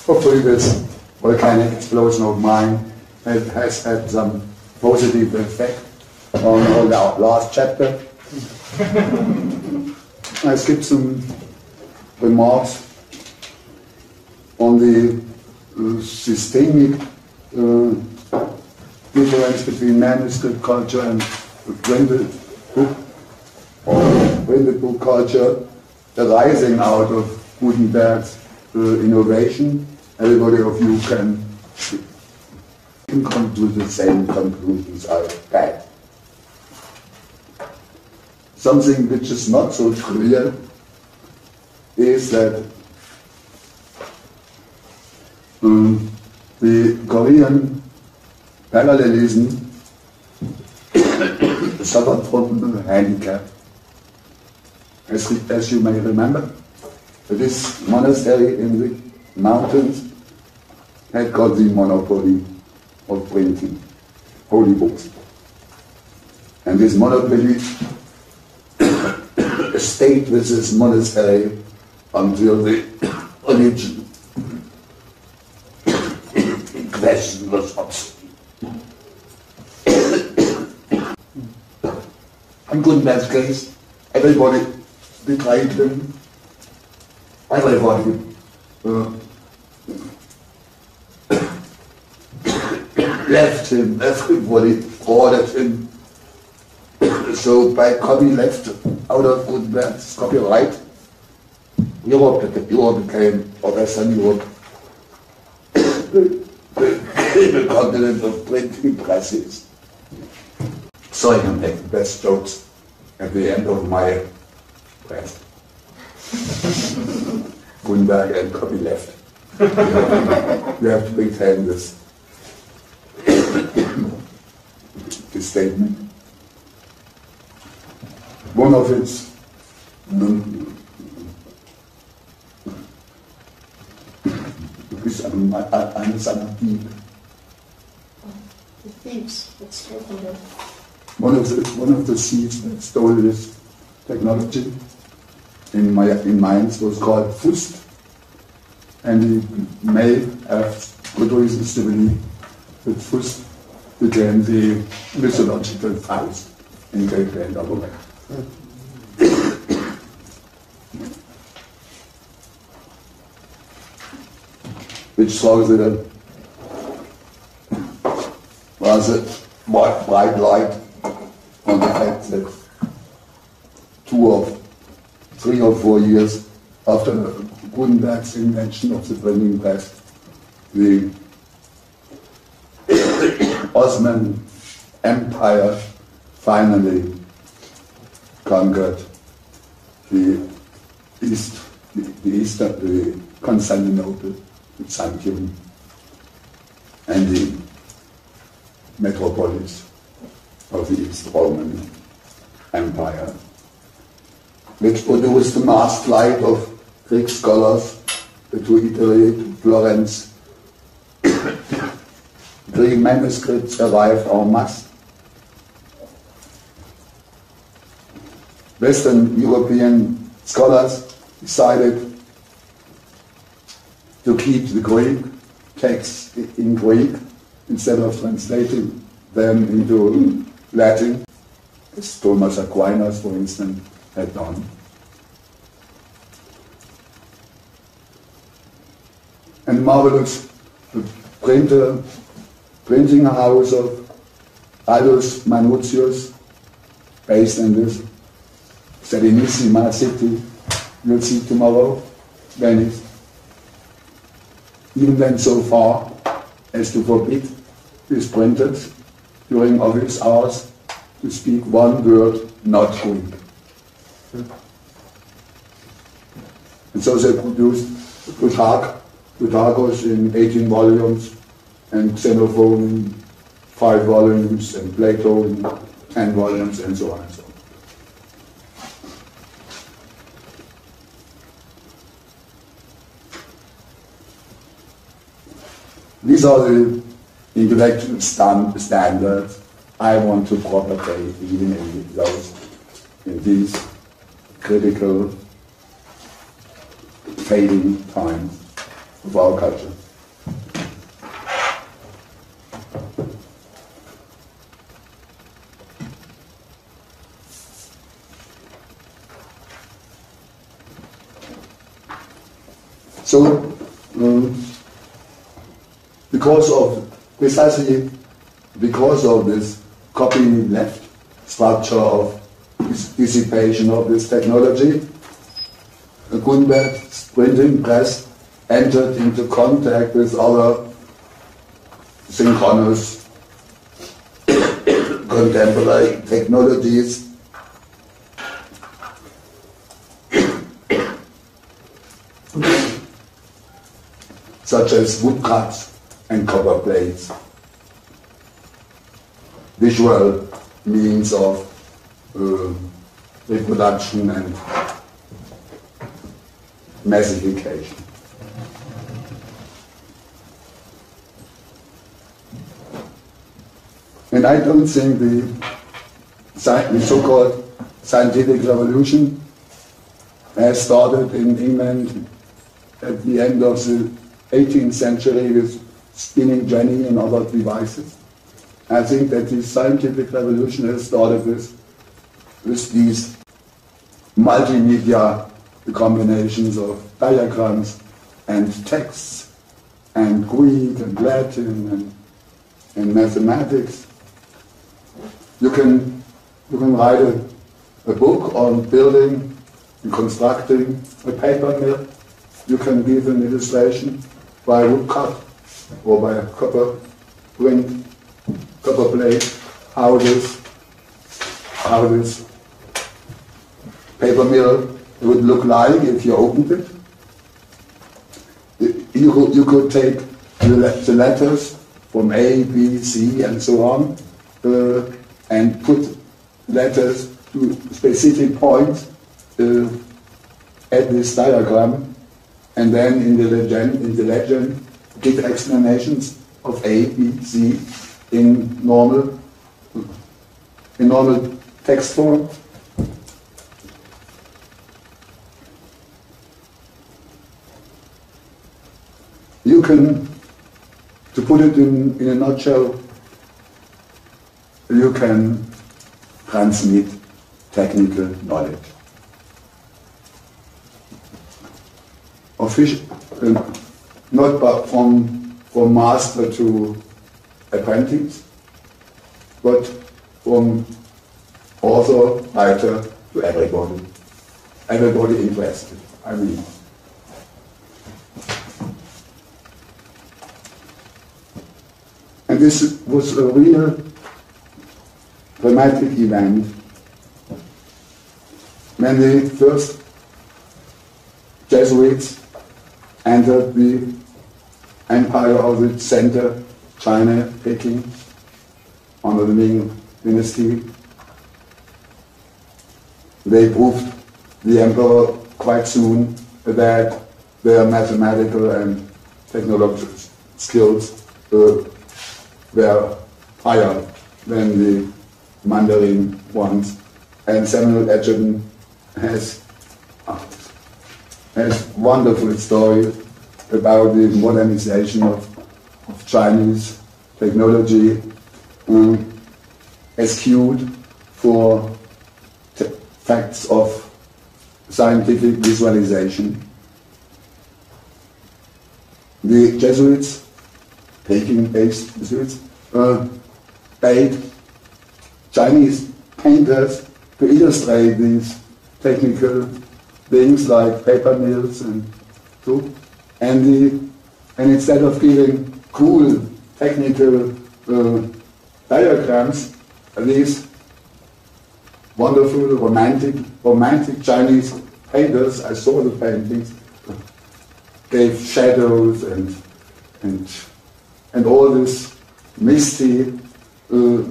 hopefully this volcanic explosion of mine has had some positive effect on our last chapter. I skipped some remarks on the systemic difference between manuscript culture and printed book culture arising out of Gutenberg's innovation. Everybody of you can come to the same conclusions I had. Something which is not so clear is that the Korean parallelism suffered from a handicap. As you may remember, this monastery in the mountains had got the monopoly of printing holy books. And this monopoly stayed with this monastery until the religion in question was obsolete. In Gutenberg's case, everybody betrayed him. Everybody left him. Everybody ordered him. So by copy left out of Gutenberg's copyright, Europe became, or Western Europe, the continent of printing presses. So I can make the best jokes at the end of my press. Gutenberg and copy left. You have to retain this statement. One of its the thieves that stole from them. One of the thieves that stole this technology in Mainz was called Fust, and he may have good reasons to believe that Fust became the mythological Faust in Berkeley and Santa Barbara. Which throws it was a bright light on the fact that 3 or 4 years after Gutenberg's invention of the printing press, the Ottoman Empire finally conquered the Constantinople, Byzantium, and the metropolis of the East Roman Empire, which produced the mass flight of Greek scholars to Italy, to Florence. Greek manuscripts arrived en masse. Western European scholars decided to keep the Greek texts in Greek instead of translating them into Latin, as Thomas Aquinas, for instance, had done. And marvelous printing house of Aldus Manutius, based in this Serenissima city, you'll see tomorrow, Venice, even went so far as to forbid his printers during office hours to speak one word not Greek. And so they produced Plutarchus in 18 volumes, and Xenophon in 5 volumes, and Plato in 10 volumes, and so on and so on. These are the intellectual standards I want to propagate even in these critical fading times of our culture. So, precisely because of this copyleft structure of dissipation of this technology, Gutenberg's printing press entered into contact with other synchronous contemporary technologies such as woodcuts and copper plates, visual means of reproduction and massification. And I don't think the so-called scientific revolution has started in England at the end of the 18th century with spinning jenny and other devices. I think that the scientific revolution has started with these multimedia combinations of diagrams and texts and Greek and Latin and mathematics. You can write a book on building and constructing a paper mill. You can give an illustration by a woodcut or by a copper plate, how this paper mill would look like if you opened it. You could take the letters from A, B, C, and so on, and put letters to specific points at this diagram, and then in the legend give explanations of A, B, C in normal text form. You can, to put it in a nutshell, you can transmit technical knowledge. Not from master to apprentice, but from author, writer to everybody interested, I mean. And this was a real dramatic event when the first Jesuits entered the empire of the center, China, Peking, under the Ming dynasty. They proved the emperor quite soon that their mathematical and technological skills were higher than the Mandarin ones. And Samuel Edgerton has wonderful stories about the modernization of Chinese technology, eschewed for facts of scientific visualization. The Jesuits, Peking-based Jesuits, paid Chinese painters to illustrate these technical things like paper mills and so. And instead of giving cool technical diagrams, these wonderful romantic Chinese painters, I saw the paintings, gave shadows and all this misty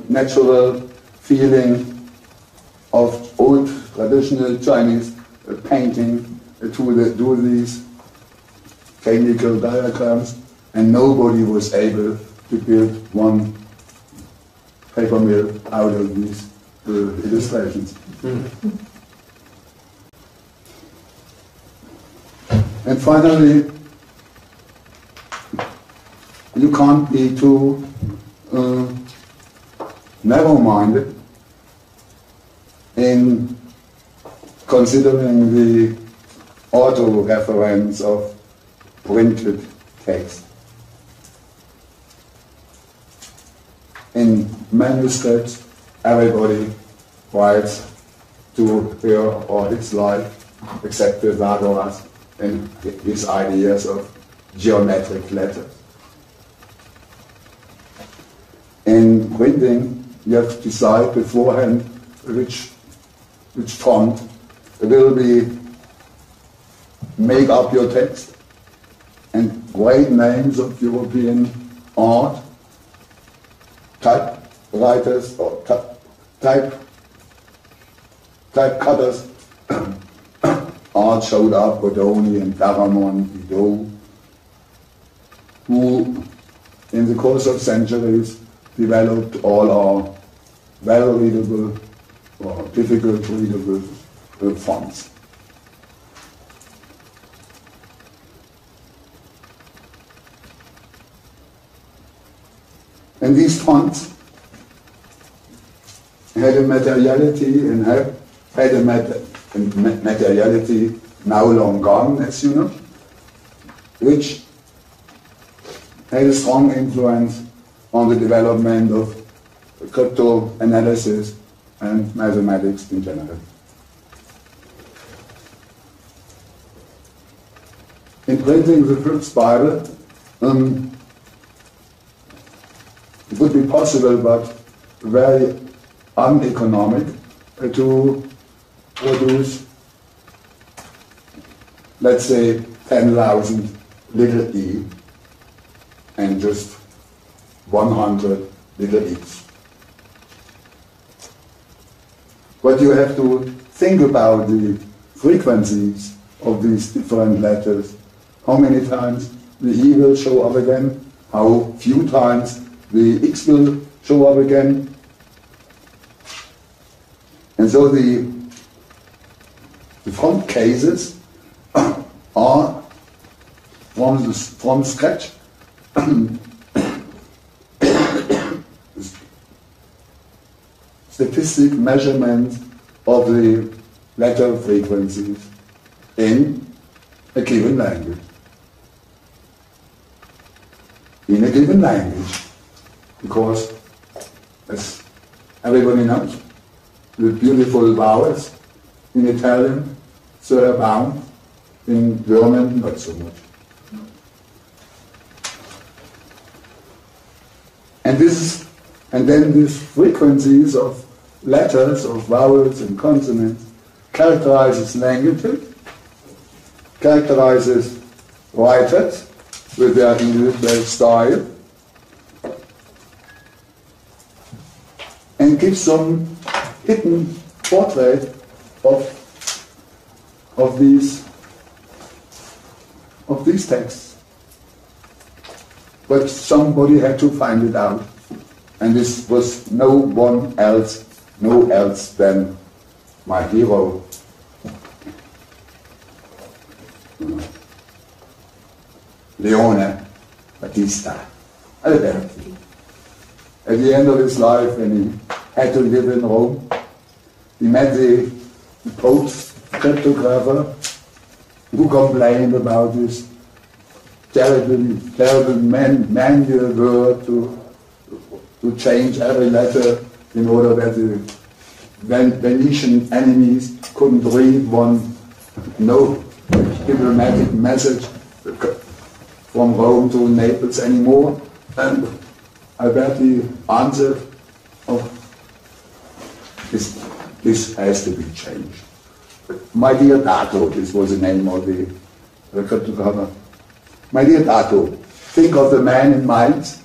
natural feeling of old traditional Chinese painting to do these technical diagrams, and nobody was able to build one paper mill out of these illustrations. And finally, you can't be too narrow-minded in considering the auto-reference of printed text. In manuscripts, everybody writes to her or his life, except Pythagoras and his ideas of geometric letters. In printing, you have to decide beforehand which font will be make up your text, and great names of European art, typewriters or type cutters art showed up, Bodoni and Garamond, Didot, who in the course of centuries developed all our well-readable or difficult-readable fonts. And these fonts had a materiality and had a materiality now long gone, as you know, which had a strong influence on the development of cryptanalysis and mathematics in general. In printing the first Bible, it would be possible, but very uneconomic, to produce, let's say, 10,000 little e and just 100 little e's. But you have to think about the frequencies of these different letters. How many times the e will show up again, how few times the x will show up again. And so the font cases are from scratch statistic measurement of the letter frequencies in a given language. In a given language, because as everybody knows, the beautiful vowels in Italian so abound, in German not so much. And then these frequencies of letters, of vowels and consonants characterizes languages, characterizes writers with their individual style, and gives some hidden portrait of these texts. But somebody had to find it out, and this was no else than my hero, Leone Battista Alberti. At the end of his life, when he had to live in Rome, he met the post-Cryptographer who complained about this terrible manual word to change every letter in order that the Venetian enemies couldn't read no diplomatic message from Rome to Naples anymore. And Alberti answered, oh, this has to be changed. My dear Dato, this was the name of the cryptographer. My dear Dato, think of the man in Mainz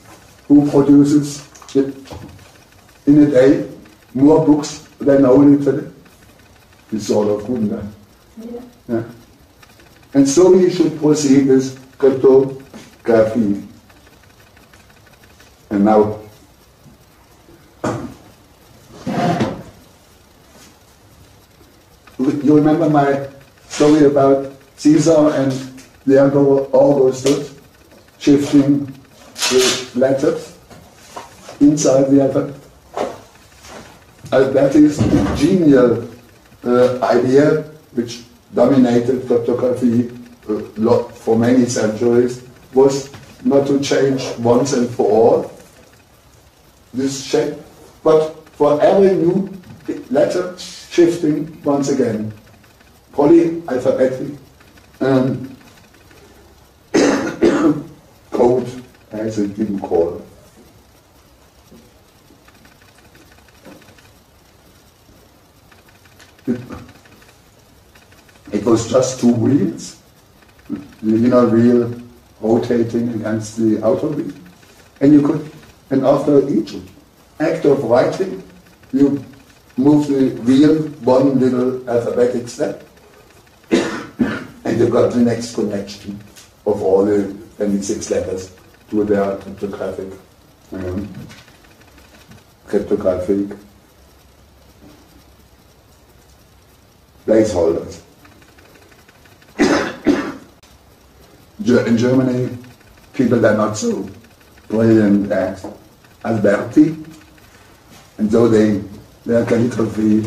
who produces in a day more books than only today. This sort of good, yeah. Yeah. And so we should proceed with cryptography. And now, you remember my story about Caesar and the Emperor Augustus shifting the letters inside the alphabet? Alberti's genial idea, which dominated cryptography for many centuries was not to change once and for all this shape, but for every new letter shifting once again. Polyalphabetic code, as it been called. It was just two wheels, the inner wheel rotating against the outer wheel. And after each act of writing, you move the wheel one little alphabetic step, and you got the next connection of all the 26 letters to their cryptographic placeholders. In Germany, people are not so brilliant as Alberti, and so their calligraphy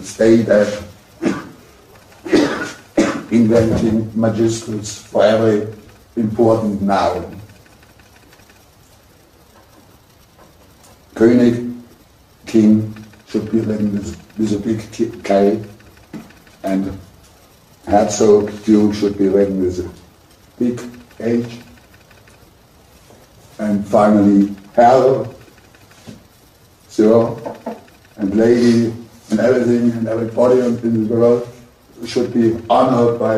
stayed at inventing majuscules for every important noun. König, king, should be written with a big K, and Herzog, duke, should be written with a big H, and finally Herr, sir, and lady, and everything and everybody in the world should be honored by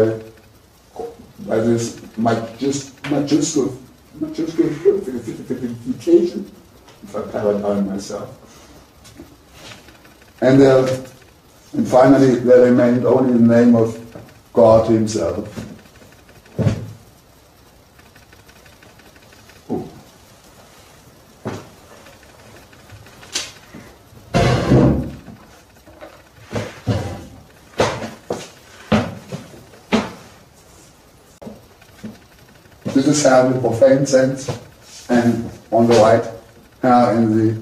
this majuscule identification, if I paradigm myself. And finally, there remained only the name of God himself. This is Herr in the profane sense, and on the right, Herr in the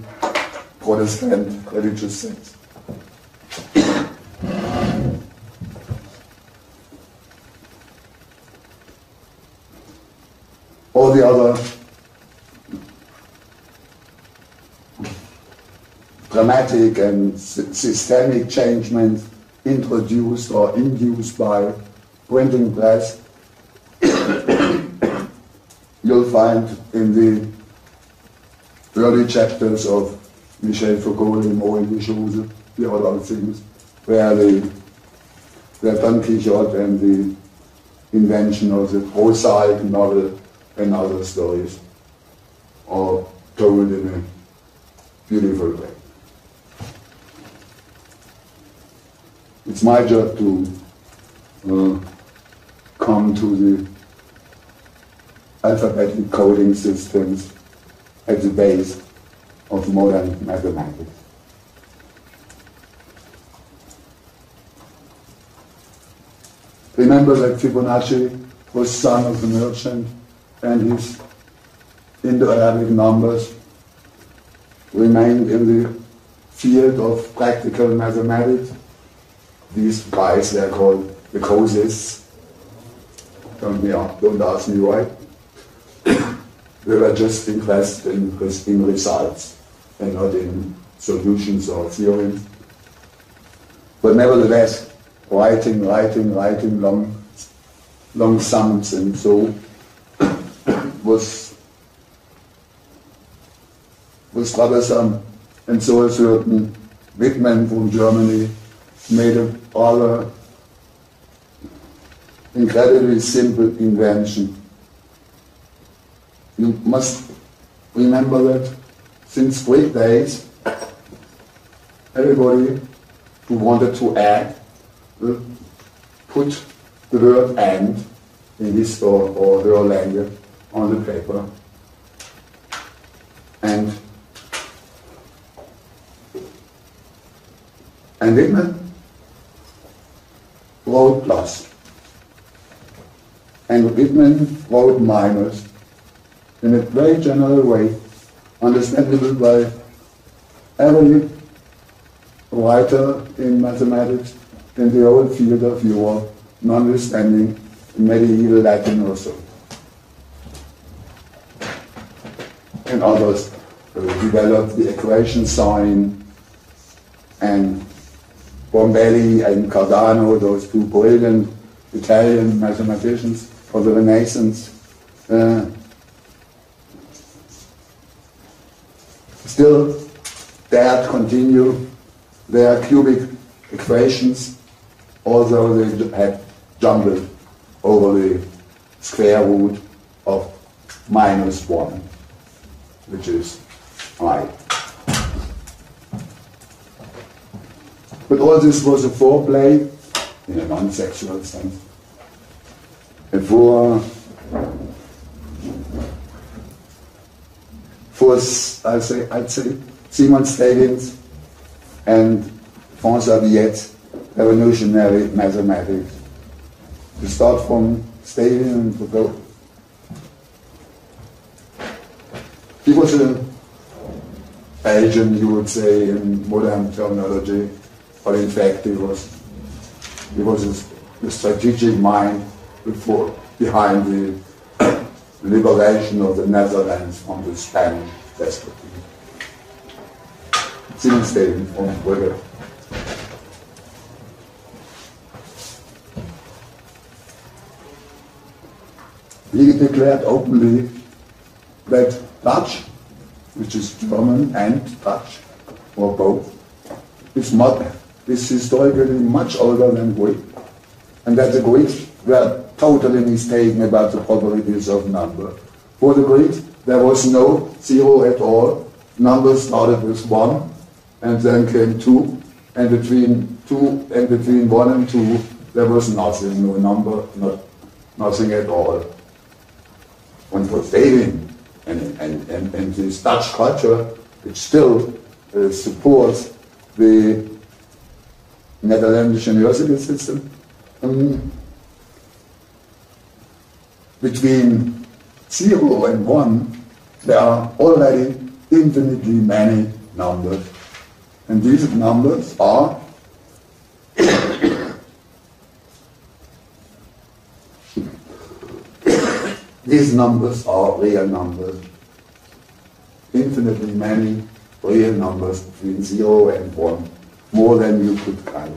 Protestant religious sense. All the other dramatic and systemic changements introduced or induced by printing press you'll find in the early chapters of Michel, Foucault, Les mots et les choses, the other things, where Don Quixote and the invention of the prosaic novel and other stories are told in a beautiful way. It's my job to come to the alphabetic coding systems at the base of modern mathematics. Remember that Fibonacci was son of a merchant, and his Indo-Arabic numbers remained in the field of practical mathematics. These guys, they're called the cosists. Don't ask me why. They were just interested in results and not in solutions or theorems. But nevertheless, writing long sums and so was troublesome, and so a certain Whitman from Germany made a rather incredibly simple invention. You must remember that since Greek days, everybody who wanted to add put the word "and" in his or her language on the paper, and Whitman wrote plus, and Whitman wrote minus, in a very general way, understandable by every writer in mathematics in the whole field of Europe, notwithstanding medieval Latin or so. And others developed the equation sign, and Bombelli and Cardano, those two brilliant Italian mathematicians of the Renaissance, still dared continue their cubic equations, although they had jumbled over the square root of -1, which is I. But all this was a foreplay, in a non-sexual sense, for I'd say Simon Stalin's and François Viet's revolutionary mathematics. To start from Stalin and Foucault. He was an Belgian, you would say, in modern terminology, but in fact he was the strategic mind behind the liberation of the Netherlands from the Spanish despotism. Simon Stalin from Brügge. He declared openly that Dutch, which is German and Dutch, or both, is historically much older than Greek, and that the Greeks were totally mistaken about the probabilities of number. For the Greeks, there was no zero at all. Numbers started with 1, and then came 2, and between 1 and 2, there was nothing, no number, nothing at all. And for Stalin and this Dutch culture, which still supports the Netherlandish university system, between 0 and 1, there are already infinitely many numbers. And these numbers are these numbers are real numbers. Infinitely many real numbers between 0 and 1, more than you could count.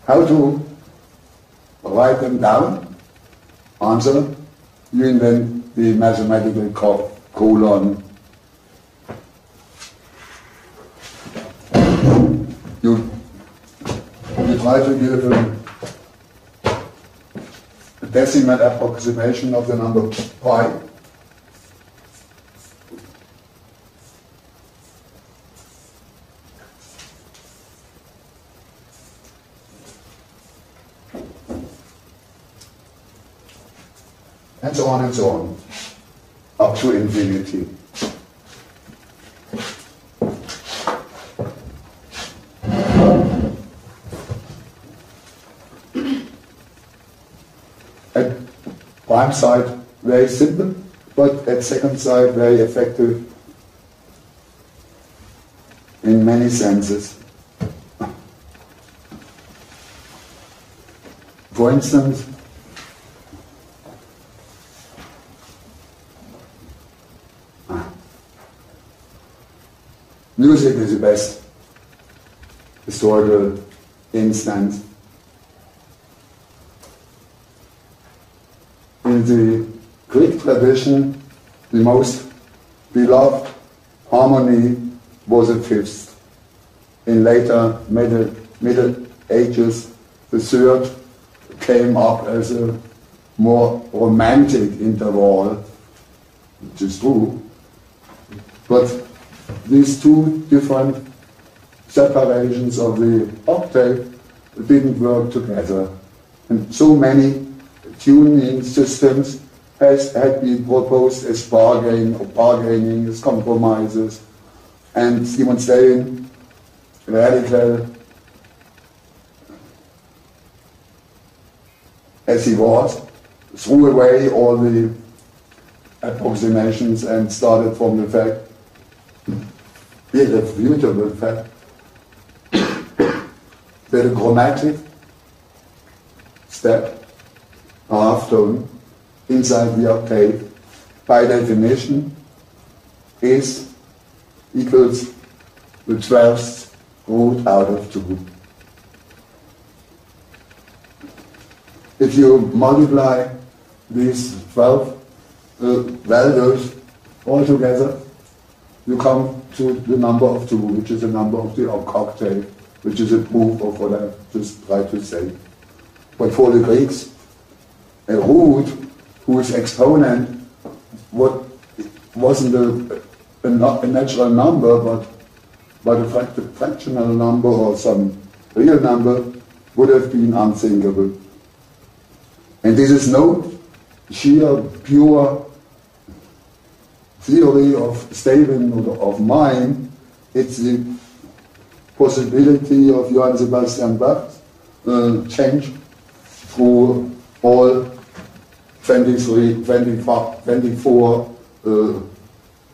How to write them down? Answer: you invent the mathematical colon. You try to give a decimal approximation of the number pi. And so on, up to infinity. At prime side, very simple, but at second side, very effective in many senses. For instance, music is the best historical instance. In the Greek tradition, the most beloved harmony was a fifth. In later Middle Ages, the third came up as a more romantic interval, which is true, but these two different separations of the octave didn't work together. And so many tuning systems had been proposed as bargaining, as compromises, and Simon Stalin, radical as he was, threw away all the approximations and started from the fact, the irrefutable fact, that a chromatic step, a half tone, inside the octave, by definition, equals the 12th root out of 2. If you multiply these 12 values all together, you come to the number of 2, which is the number of the octave, which is a proof of what I just tried to say. But for the Greeks, a root whose exponent wasn't a natural number, but a fractional number or some real number would have been unthinkable. And this is no sheer, pure theory of Stavin or of mine. It's the possibility of Johann Sebastian Bach's change through all 24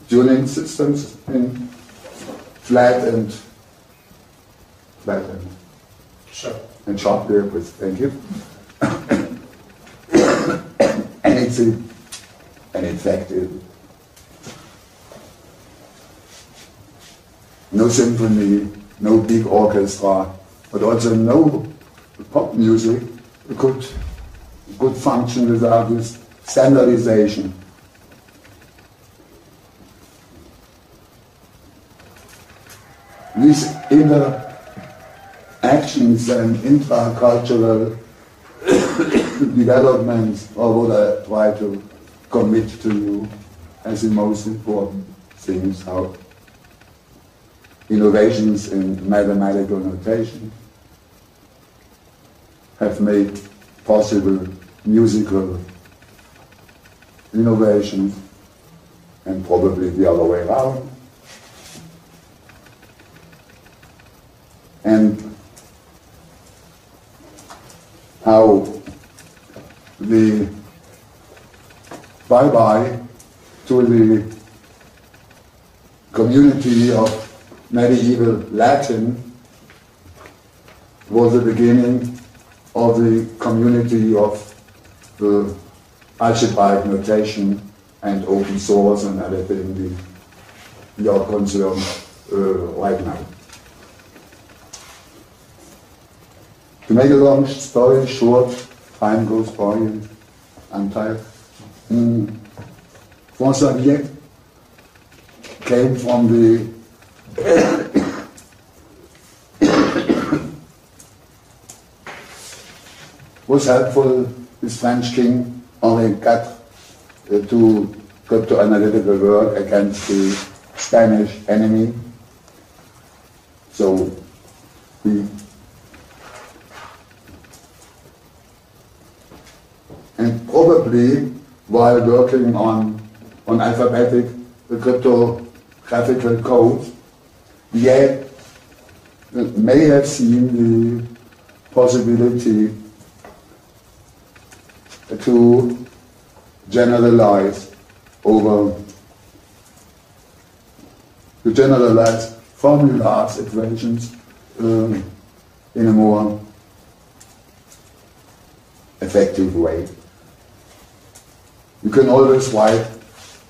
tuning systems in flat and sharp lyrics. Thank you. And in fact, no symphony, no big orchestra, but also no pop music could function without this standardization. These interactions and intracultural developments are what I try to commit to you as the most important things, how innovations in mathematical notation have made possible musical innovations, and probably the other way around. And how the bye-bye to the community of medieval Latin was the beginning of the community of the algebraic notation and open source and everything we are concerned right now. To make a long story short, time goes by and I'm tired. François Viet came from the was helpful, this French king Henri IV, to cryptoanalytical work against the Spanish enemy. So he and probably while working on alphabetic cryptographical codes, yet may have seen the possibility to generalize formulas, equations in a more effective way. You can always write,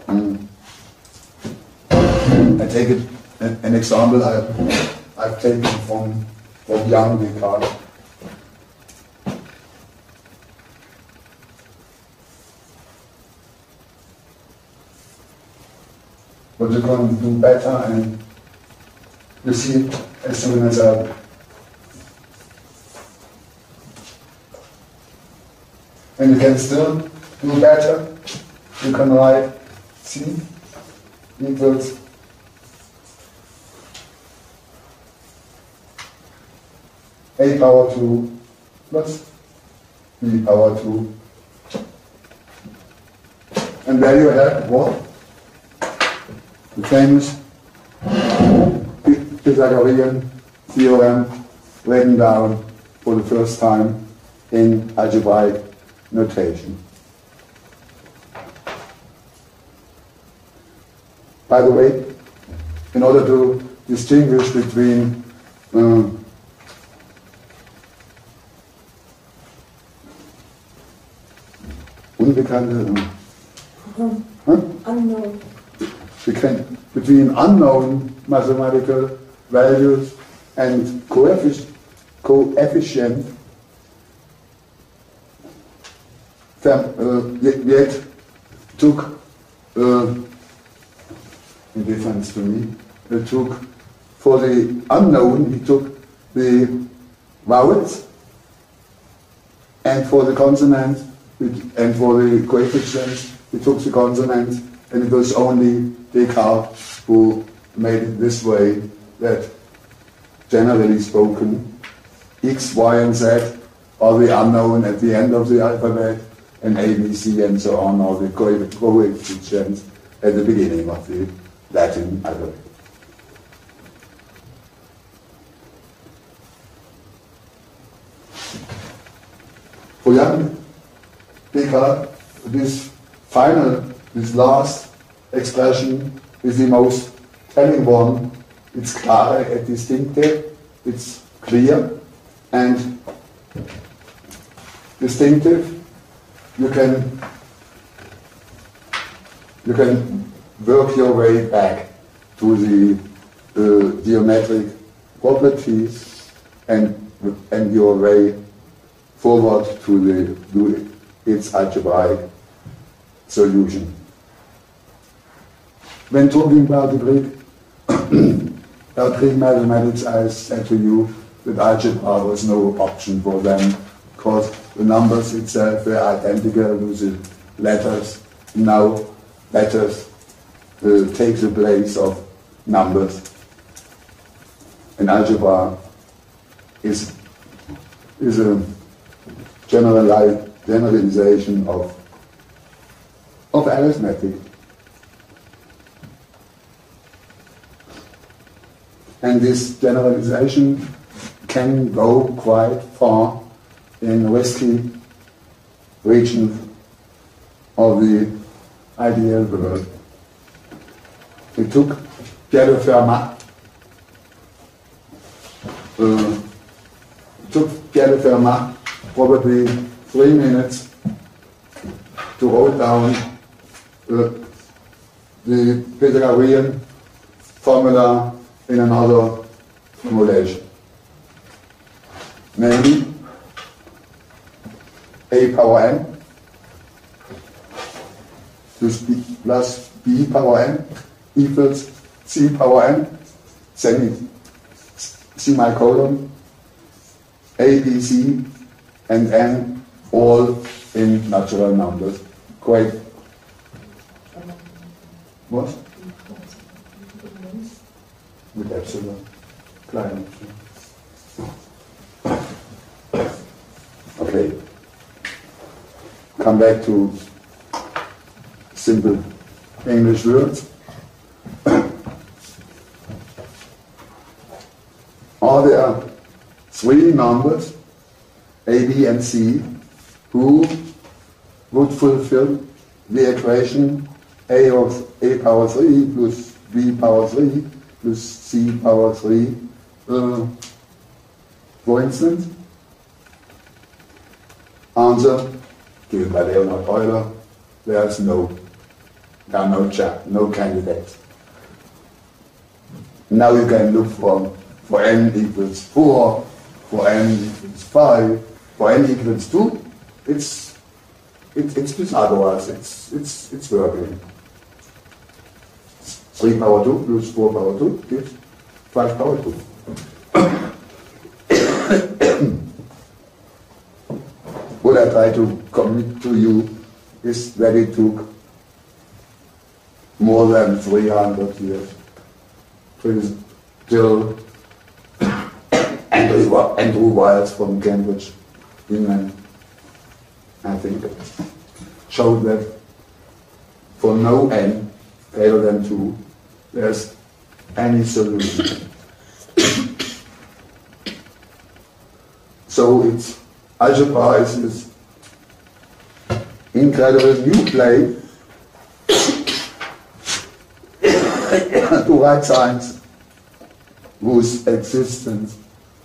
I take it, an example I've taken from young Descartes. But you can do better, and you see as soon as and you can still do better. You can write C equals a power 2 plus b power 2. And there you have what? The famous Pythagorean theorem written down for the first time in algebraic notation. By the way, in order to distinguish between unbekannte. Unknown. Between unknown mathematical values and coefficient, yet took in difference to me. It took for the unknown. He took the vowels, and for the consonants and for the coefficients, he took the consonants, and it was only Descartes who made it this way, that generally spoken, X, Y, and Z are the unknown at the end of the alphabet, and A, B, C, and so on are the coefficients at the beginning of the Latin alphabet. For young Descartes, this last expression is the most telling one. It's klare et distincte, it's clear and distinctive. You can work your way back to the geometric properties and your way forward to its algebraic solution. When talking about the Greek mathematics, I said to you that algebra was no option for them, because the numbers itself were identical with the letters. Now letters take the place of numbers. And algebra is a generalization of arithmetic. And this generalization can go quite far in risky regions of the ideal world. It took Pierre de Fermat probably 3 minutes to write down the Pythagorean formula in another formulation. Namely, a power n plus b power n equals c power n, semicolon, a, b, c, and n, all in natural numbers. Quite. What? With epsilon. Klein. Okay. Come back to simple English words. Are there 3 numbers, A, B, and C, who would fulfill the equation A power 3 plus B power 3 plus C power 3, for instance? Answer, given by Leonhard Euler, there are no candidates. Now you can look for n equals 4, for n equals 5, for n equals 2. It's Pythagoras. It's working. 3 power 2 plus 4 power 2 gives 5 power 2. What I try to commit to you is that it took more than 300 years till Andrew Wiles from Cambridge, England, I think, showed that for no n greater than 2, there's any solution. So it's algebra is this incredible new play to write science whose existence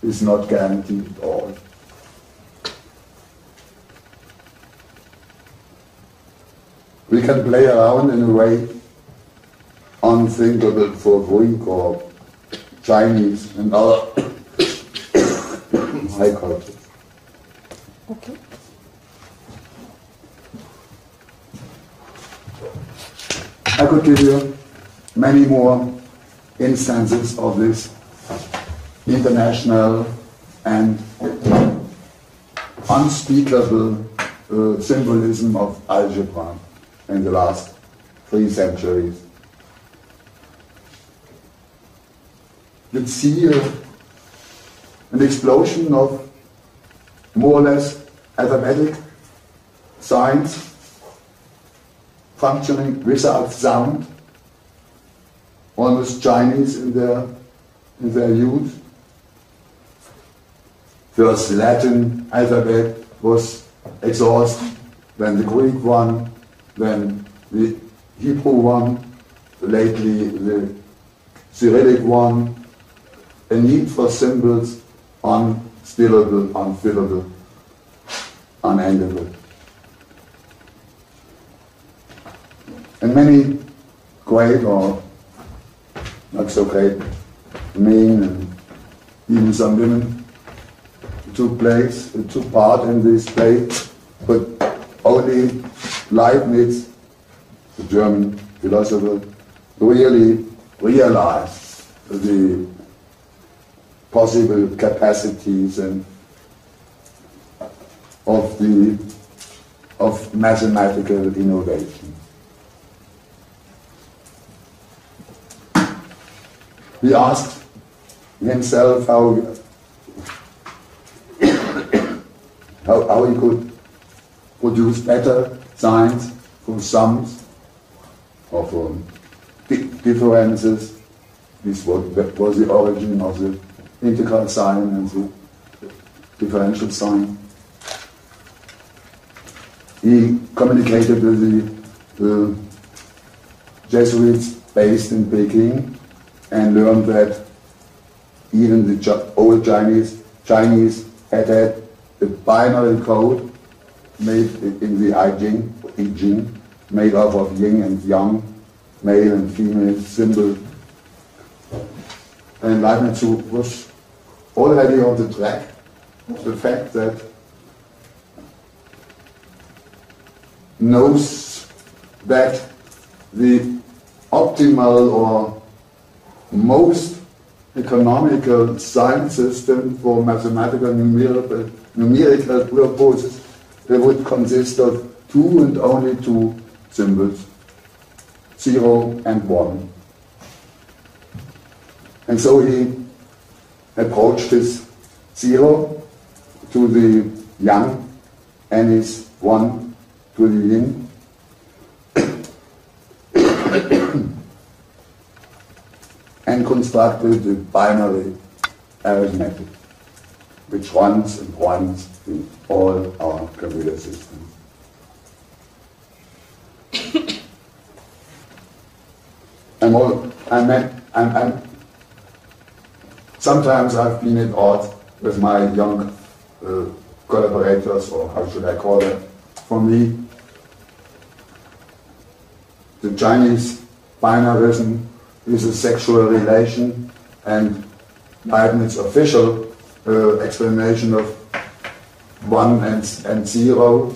is not guaranteed at all. We can play around in a way unthinkable for Greek or Chinese and other high cultures. Okay. I could give you many more instances of this international and unspeakable symbolism of algebra in the last 3 centuries. You see an explosion of more or less arithmetic science functioning without sound, almost Chinese in their youth. First Latin alphabet was exhausted, then the Greek one, then the Hebrew one, lately the Cyrillic one, a need for symbols, unstillable, unfillable, unendable. And many great or not so great men and even some women took part in this play, but only Leibniz, the German philosopher, really realized the possible capacities and of mathematical innovation. He asked himself how he could produce better signs for sums or for differences. This was the origin of the integral sign and the differential sign. He communicated with the Jesuits based in Peking and learned that even the old Chinese had a binary code made in the I Ching, made up of yin and yang, male and female symbol. And Leibniz was already on the track of the fact that knows that the optimal or most economical sign system for mathematical numerical purposes, they would consist of 2 and only 2 symbols, 0 and 1. And so he approached his 0 to the yang and his 1 to the yin. And constructed the binary arithmetic, which runs and runs in all our computer systems. Sometimes I've been at odds with my young collaborators, or how should I call them? For me, the Chinese binarism is a sexual relation, and Leibniz's official explanation of 1 and 0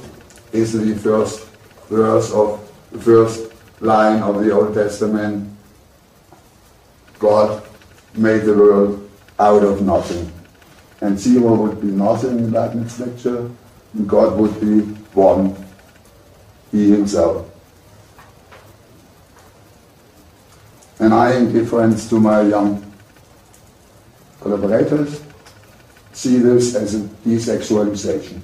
is the first verse of the first line of the Old Testament. God made the world out of nothing. And 0 would be nothing in Leibniz's lecture, and God would be 1, he himself. And I, in difference to my young collaborators, see this as a desexualization.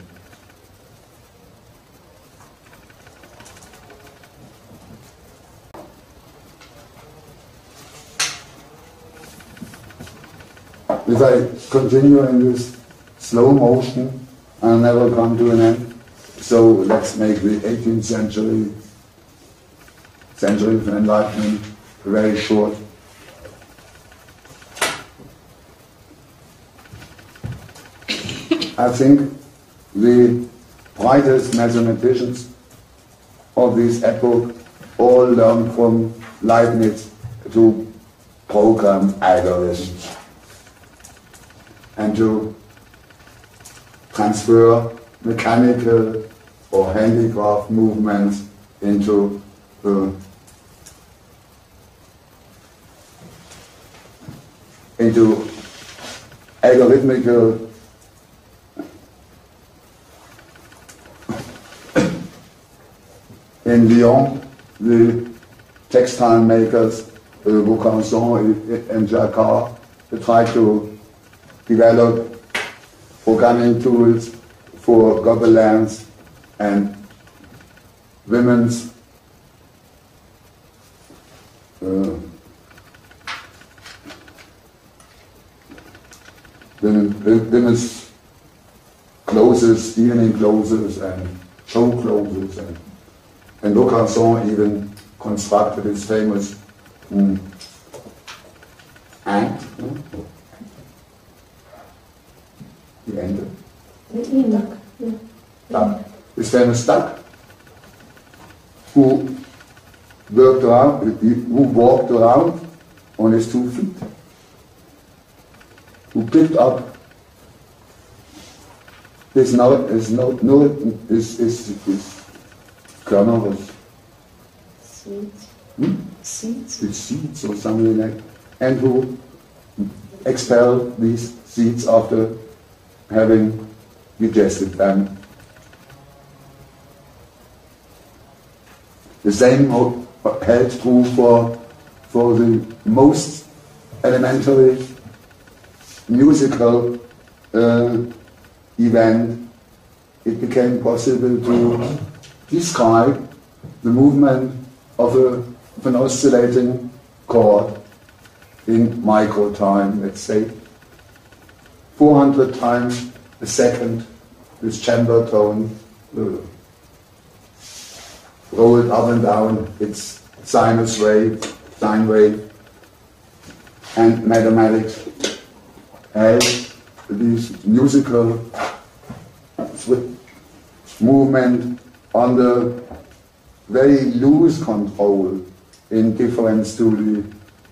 If I continue in this slow motion, I'll never come to an end. So let's make the 18th century of Enlightenment very short. I think the brightest mathematicians of this epoch all learned from Leibniz to program algorithms and to transfer mechanical or handicraft movements into algorithmical in Lyon, the textile makers, Vaucanson and Jacques, tried to develop programming tools for gobelins and women's women's clothes, evening clothes and show clothes, and Vaucanson even constructed his famous ant, the ant, duck, his famous duck, who walked around on his 2 feet, who picked up his kernel of seeds or something like that, and who expelled these seeds after having digested them. The same held true for the most elementary musical event. It became possible to describe the movement of an oscillating chord in micro time, let's say 400 times a second. This chamber tone rolled up and down its sine wave, and mathematics has this musical movement under very loose control in difference to the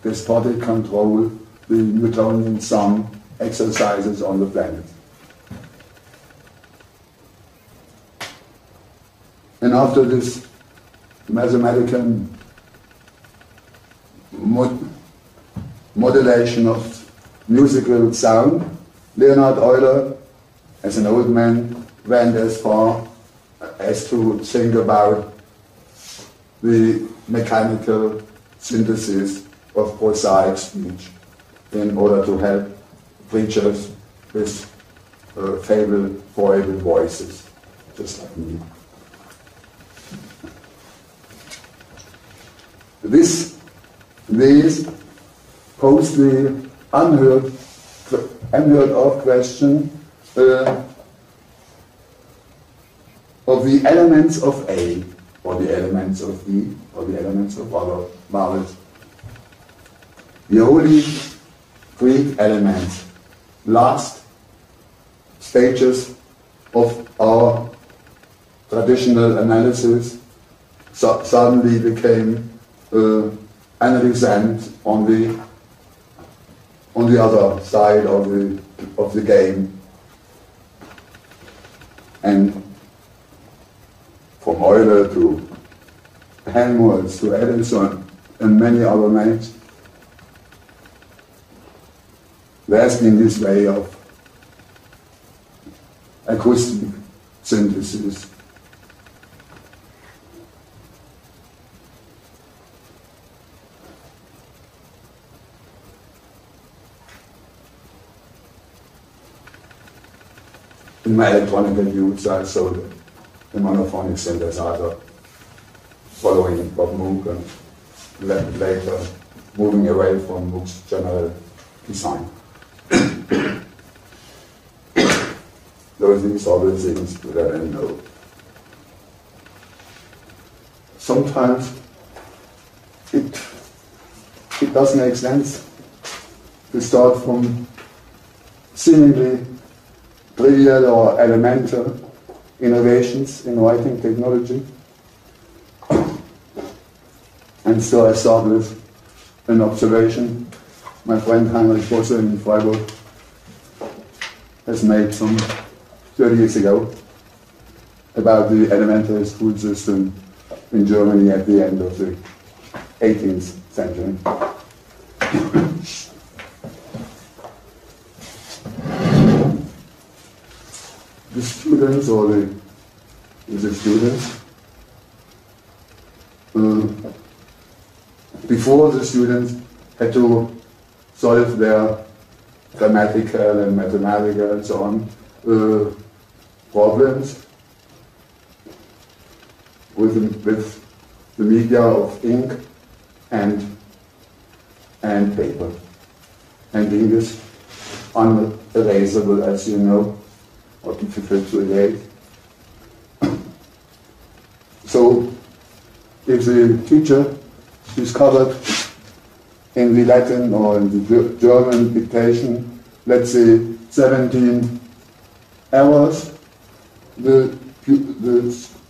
despotic control the Newtonian sum exercises on the planet. And after this mathematical modulation of musical sound, Leonhard Euler, as an old man, went as far as to think about the mechanical synthesis of prosaic speech in order to help preachers with foible voices, just like me. This posed the unheard of question of the elements of A, or the elements of E, or the elements of other vowels. The holy Greek elements, last stages of our traditional analysis, suddenly became analysant on the other side of the game, and from Euler to Helmholtz to Edison and many other names, there has been this way of acoustic synthesis. In my electronic use, I saw the monophonic synthesizer following Bob Moog and later moving away from Moog's general design. These are the things that I know. Sometimes it does make sense to start from seemingly trivial or elemental innovations in writing technology And so I start with an observation. My friend Heinrich Bosse in Freiburg has made some 30 years ago about the elementary school system in Germany at the end of the 18th century. The students, or the students, before the students had to solve their grammatical and mathematical and so on problems with the media of ink and paper. And ink is unerasable, as you know, or difficult to erase. So if the teacher discovered in the Latin or in the German dictation, let's say 17 errors, the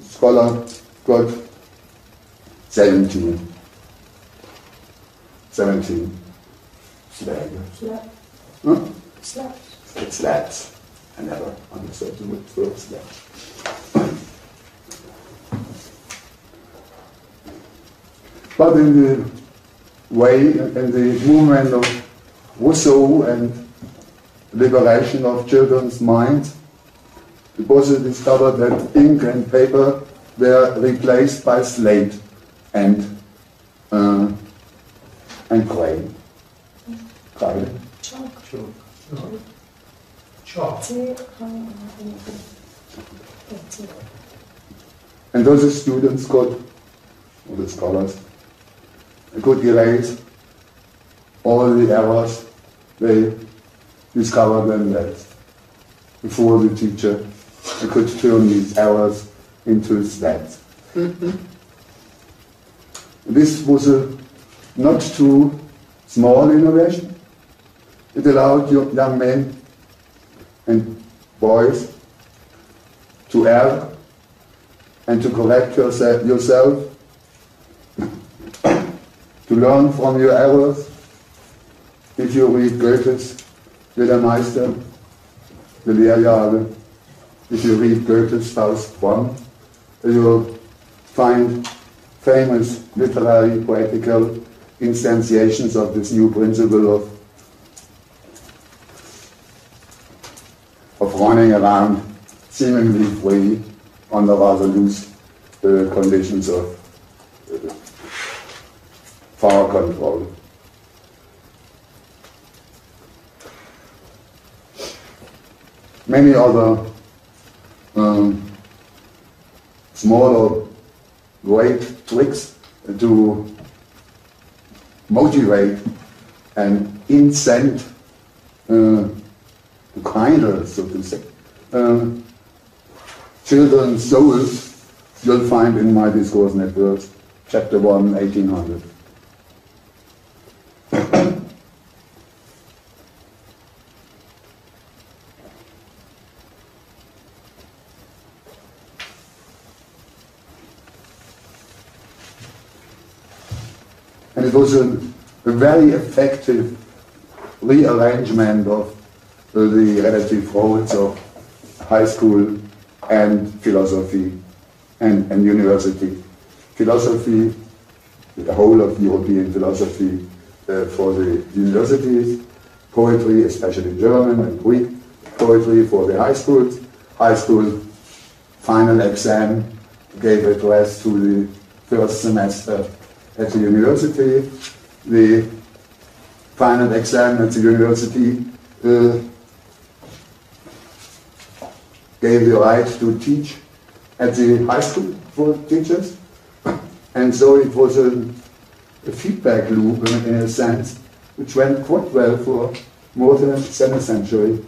scholar got 17 slabs. I never understood the word slab. But in the movement of Rousseau and liberation of children's minds, it was discovered that ink and paper were replaced by slate and clay. Chalk. And those students or the scholars, could erase all the errors they discovered and that before the teacher could turn these errors into slats. This was a not too small innovation. It allowed young men and boys to err and to correct yourself, to learn from your errors. If you read Goethe's Der Meister, the Lehrjahre, if you read Goethe's Faust I, you will find famous literary poetical instantiations of this new principle of running around seemingly free under rather loose conditions of power control. Many other small or great tricks to motivate and incent kinder, so to say, children's souls, you'll find in my Discourse Networks, Chapter 1, 1800. And it was a very effective rearrangement of the relative roles of high school and philosophy and university. Philosophy, the whole of European philosophy for the universities, poetry, especially German and Greek poetry for the high schools. High school final exam gave address to the first semester at the university. The final exam at the university gave the right to teach at the high school for teachers. And so it was a feedback loop in a sense, which went quite well for more than a century.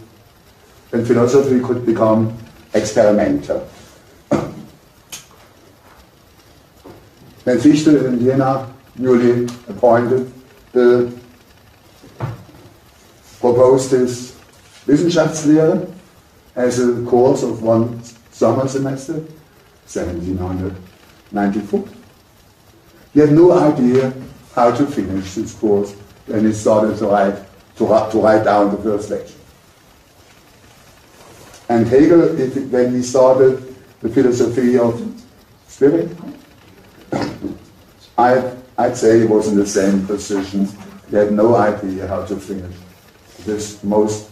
And philosophy could become experimental. When Fichte in Jena, newly appointed, proposed his Wissenschaftslehre as a course of one summer semester, 1794. He had no idea how to finish this course when he started to write down the first lecture. And Hegel, when he started the philosophy of spirit, I'd say he was in the same position. He had no idea how to finish this most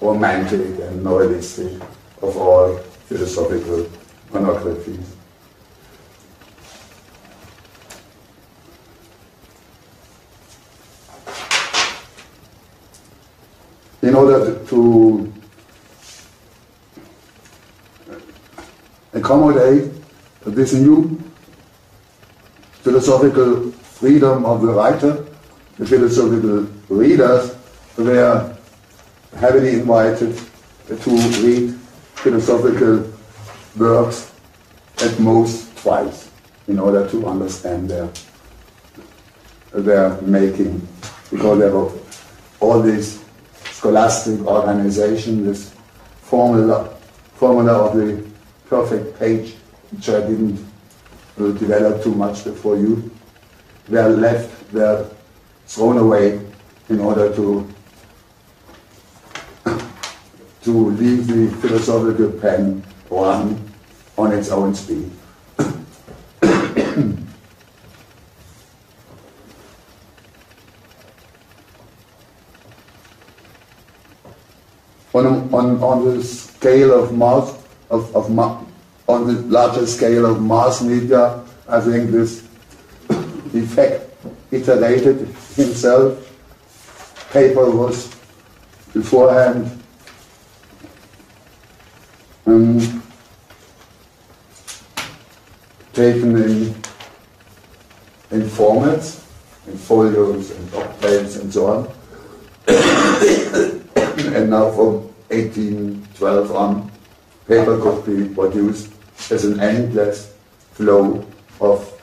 romantic and nihilistic of all philosophical monographies. In order to accommodate this new philosophical freedom of the writer, the philosophical readers were heavily invited to read philosophical works at most twice in order to understand their making, because there were all this scholastic organization, this formula of the perfect page, which I didn't develop too much before you, were thrown away in order to leave the philosophical pen run on its own speed. On the scale of on the larger scale of mass media, I think this effect iterated himself. Paper was beforehand taken in formats, in folios and octaves and so on. And now from 1812 on, paper could be produced as an endless flow of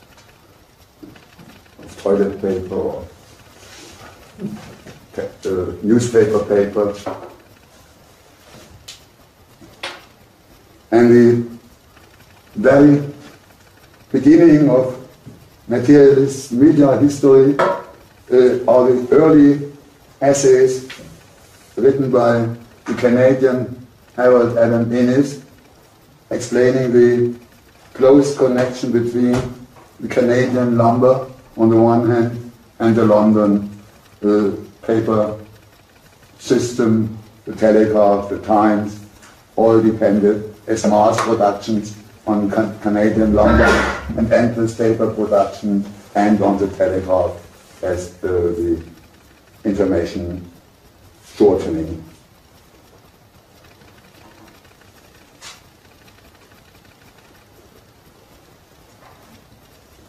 toilet paper or newspaper paper. And the very beginning of materialist media history are the early essays written by the Canadian Harold Adam Innes, explaining the close connection between the Canadian lumber on the one hand and the London paper system, the Telegraph, the Times, all depended as mass productions on Canadian lumber and endless paper production, and on the Telegraph as the information shortening.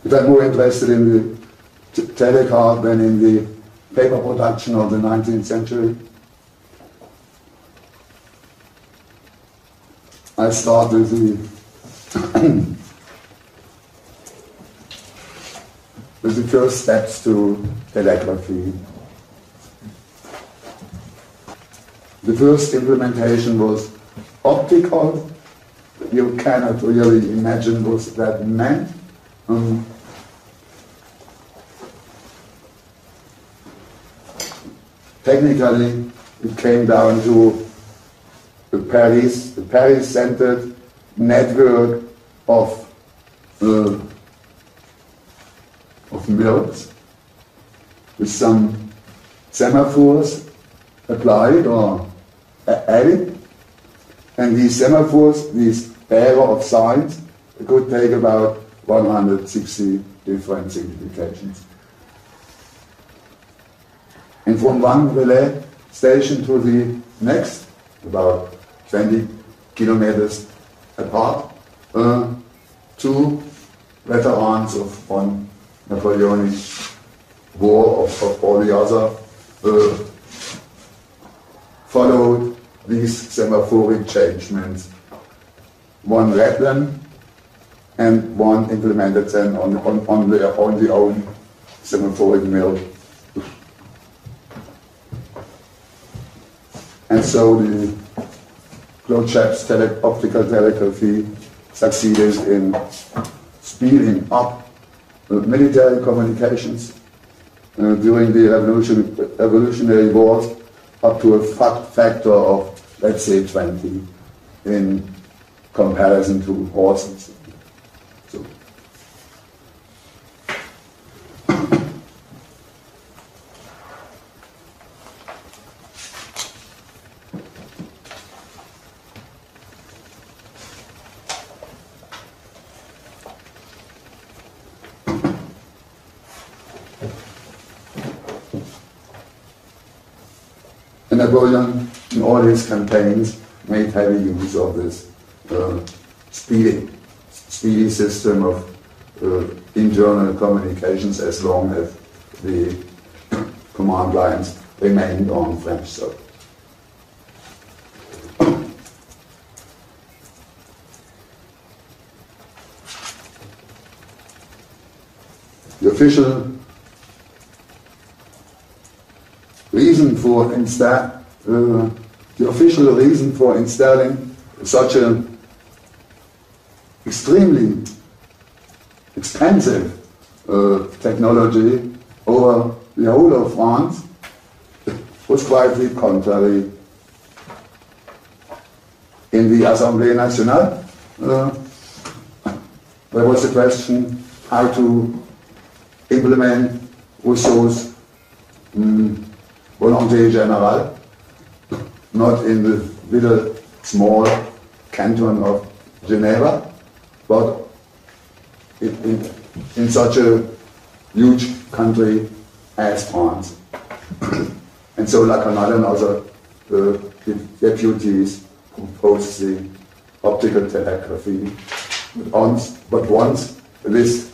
If I'm more interested in the Telegraph than in the paper production of the 19th century, I start with the first steps to telegraphy. The first implementation was optical. You cannot really imagine what that meant. Technically, it came down to the Paris-centered network of mills with some semaphores applied or added, and these semaphores, these pair of signs, could take about 160 different significations. And from one relay station to the next, about 20 kilometers apart, two veterans of one Napoleonic war of all the other followed these semaphoric changements. One read them, and one implemented them on their own semaphoric mill. And so the Clochap's optical telegraphy succeeded in speeding up military communications during the Revolutionary Wars up to a factor of, let's say, 20 in comparison to horses. So. Napoleon, in all his campaigns, made heavy use of this speedy system of internal communications as long as the command lines remained on French soil. The official reason for installing such an extremely expensive technology over the whole of France was quite the contrary. In the Assemblée Nationale, there was a question how to implement Rousseau's volonté générale, not in the little small canton of Geneva, but in such a huge country as France. And so Lacan and other deputies proposed the optical telegraphy. But once this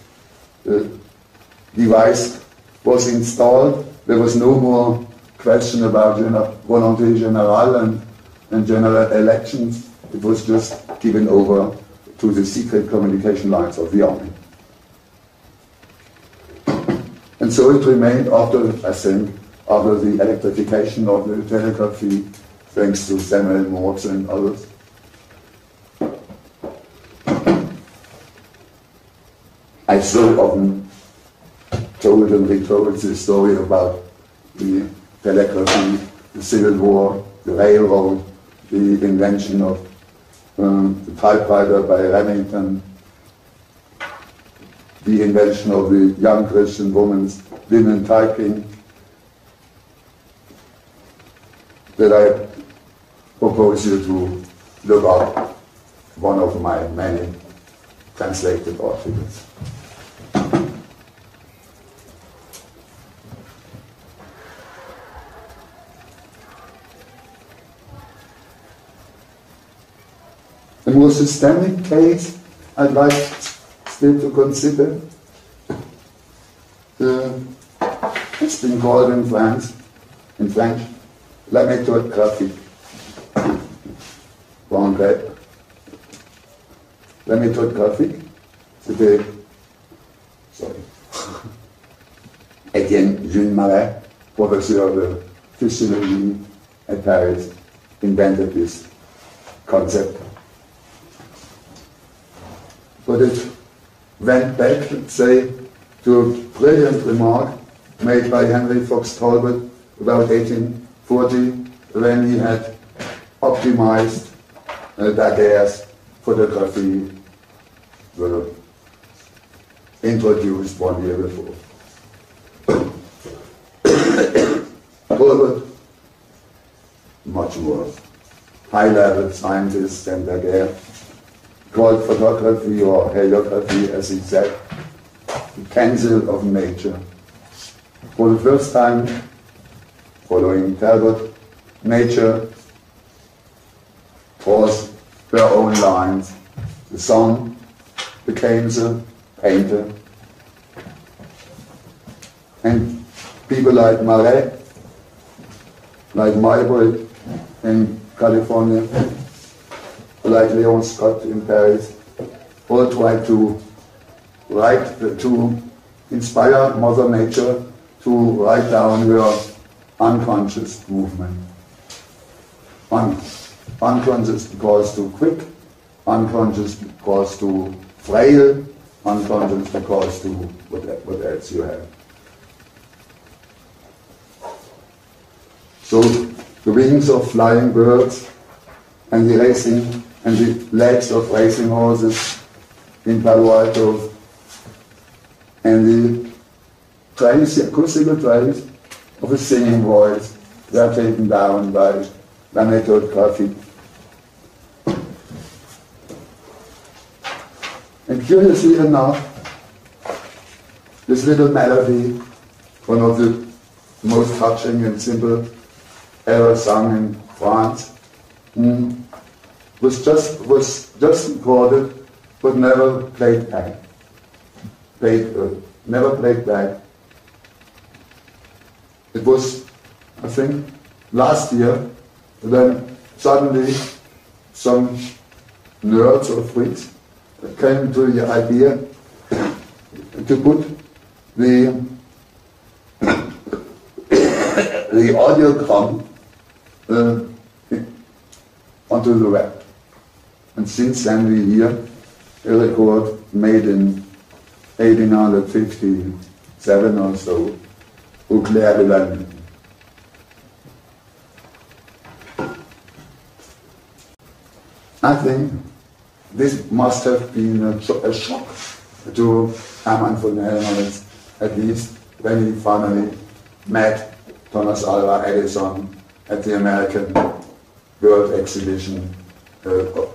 device was installed, there was no more question about volonté générale and general elections. It was just given over to the secret communication lines of the army. And so it remained after the electrification of the telegraphy, thanks to Samuel Morse and others. I so often told and retold the story about the telegraphy, the Civil War, the railroad, the invention of the typewriter by Remington, the invention of the young Christian women typing, that I propose you to look up one of my many translated articles. The more systemic case I'd like still to consider, it's been called in French, la méthode graphique. Pour en grec. La méthode graphique, c'était, Étienne Jules Marais, professor of physiology at Paris, invented this concept. But it went back, let's say, to a brilliant remark made by Henry Fox Talbot about 1840, when he had optimized Daguerre's photography, introduced 1 year before. Talbot, much more high-level scientist than Daguerre, called photography or heliography, as he said, the pencil of nature. For the first time, following Talbot, nature draws her own lines. The sun became the painter. And people like Marais, like Membre in California, like Leon Scott in Paris, all try to inspire Mother Nature to write down her unconscious movement. Unconscious because too quick, unconscious because too frail, unconscious because to what else you have. So the wings of flying birds and the racing and the legs of racing horses in Palo Alto and the trace, the acoustical trace of a singing voice were taken down by La Méthode Graphique. And curiously enough, this little melody, one of the most touching and simple ever sung in France, was just recorded but never played back. Never played back. It was, I think, last year, then suddenly some nerds or freaks came to the idea to put the audiogram onto the web. And since then we hear a record made in 1857 or so, Au clair de la nuit. I think this must have been a shock to Hermann von Helmholtz, at least when he finally met Thomas Alva Edison at the American World Exhibition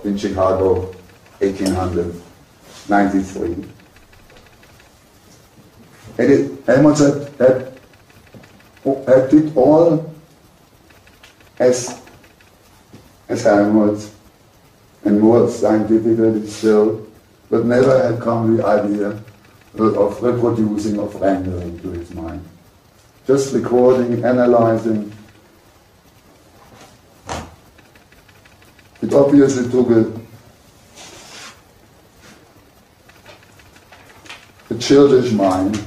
in Chicago, 1893. Helmholtz had did all as Helmholtz, and more scientifically still, but never had come the idea of reproducing, of rendering to his mind. Just recording, analyzing. It obviously took a childish mind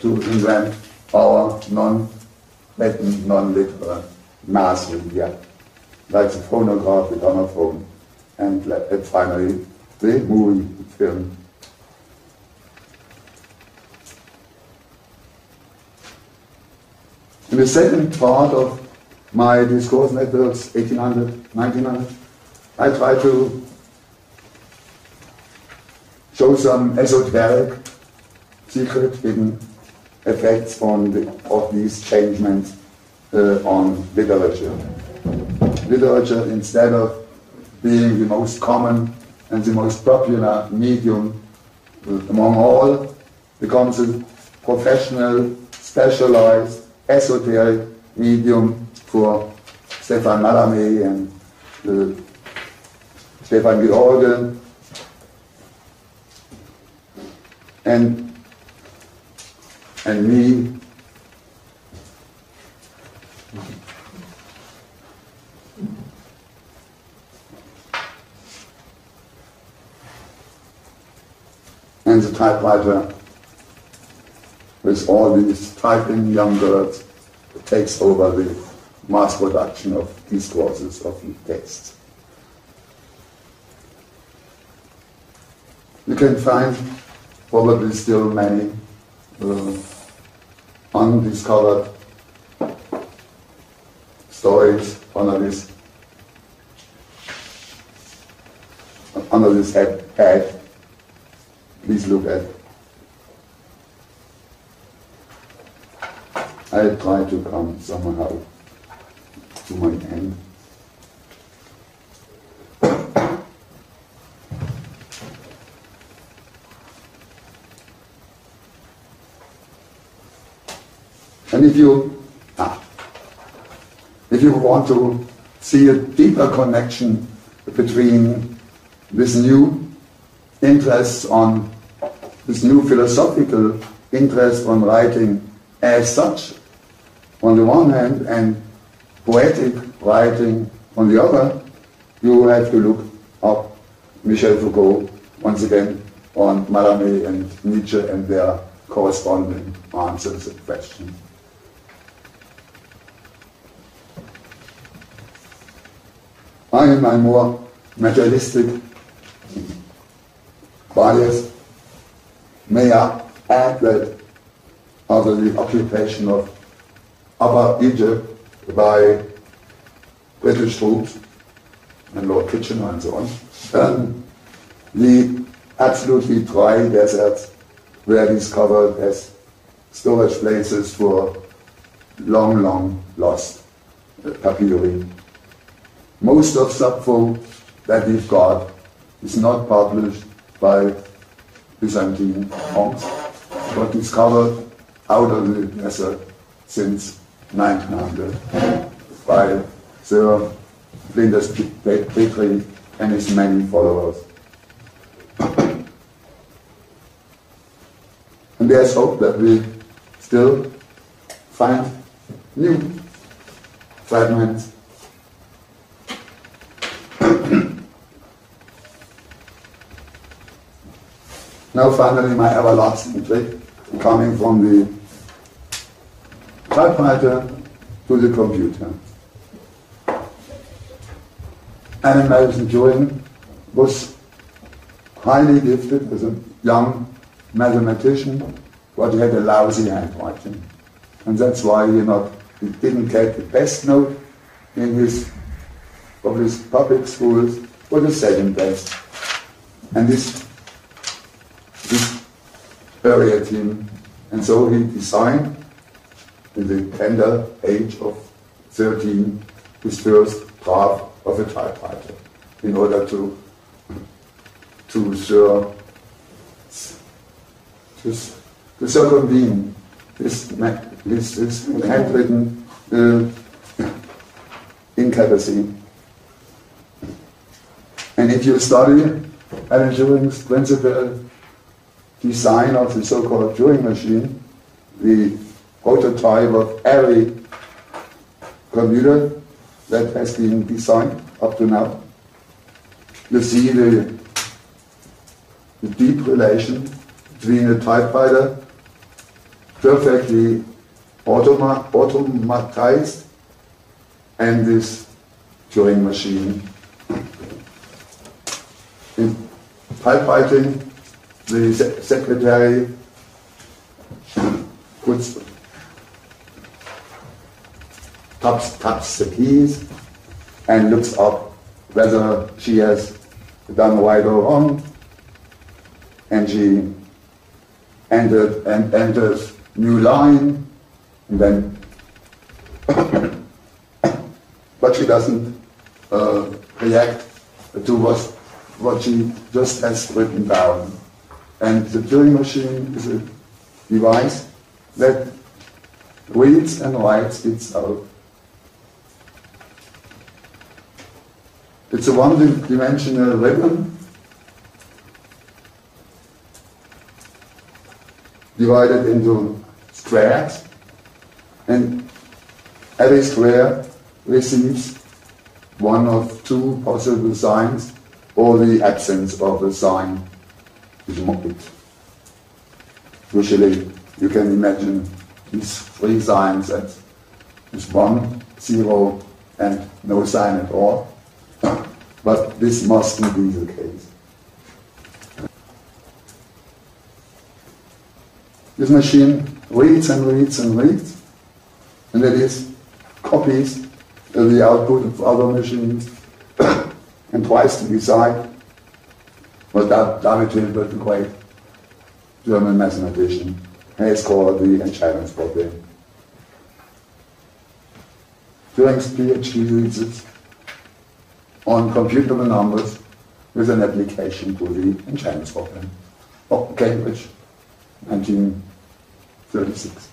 to invent our non-Latin, non-literal mass media, like the phonograph, the gramophone, and finally the movie film. In the second part of my discourse networks, 1800, 1900, I try to show some esoteric, secret, hidden effects of these changements on literature. Literature, instead of being the most common and the most popular medium among all, becomes a professional, specialized, esoteric medium for Stefan Mallarmé and Stefan George and me. And the typewriter with all these typing young girls takes over the mass production of discourses, of texts. You can find probably still many undiscovered stories under this head. Please look at. I try to come somehow to my end. And if you want to see a deeper connection between this new interest on this new philosophical interest on writing as such on the one hand and poetic writing on the other, you have to look up Michel Foucault once again on Mallarmé and Nietzsche and their corresponding answers and questions. I, in my more materialistic bias, Meyer add that after the occupation of Upper Egypt by British troops and Lord Kitchener and so on, the absolutely dry deserts were discovered as storage places for long, long lost papyri. Most of Sappho that we've got is not published by Byzantine monks, but discovered out of the desert since 1900 by Sir Flinders Petrie and his many followers. And there's hope that we still find new fragments. Now finally my everlasting trick, coming from the typewriter to the computer. Alan Madison Turing was highly gifted as a young mathematician, but he had a lousy handwriting. And that's why he didn't get the best note in his public schools, but the second best. And this worried him. And so he designed, in the tender age of 13, his first draft of a typewriter in order to circumvene his handwritten incapacity. And if you study Alan Turing's principal design of the so-called Turing machine, the prototype of every computer that has been designed up to now, you see the deep relation between a typewriter perfectly automatized and this Turing machine. In typewriting, the secretary taps the keys and looks up whether she has done right or wrong, and she enters new line, and then but she doesn't react to what she just has written down. And the Turing machine is a device that reads and writes itself. It's a one-dimensional ribbon divided into squares, and every square receives one of two possible signs or the absence of a sign. Usually you can imagine these three signs as 1, 0 and no sign at all, but this mustn't be the case. This machine reads and reads and reads, and it is copies the output of other machines and tries to decide what David Hilbert, the great German mathematician, has called the Entscheidungsproblem. Turing's Ph.D. thesis on computable numbers with an application to the Entscheidungsproblem of Cambridge, 1936.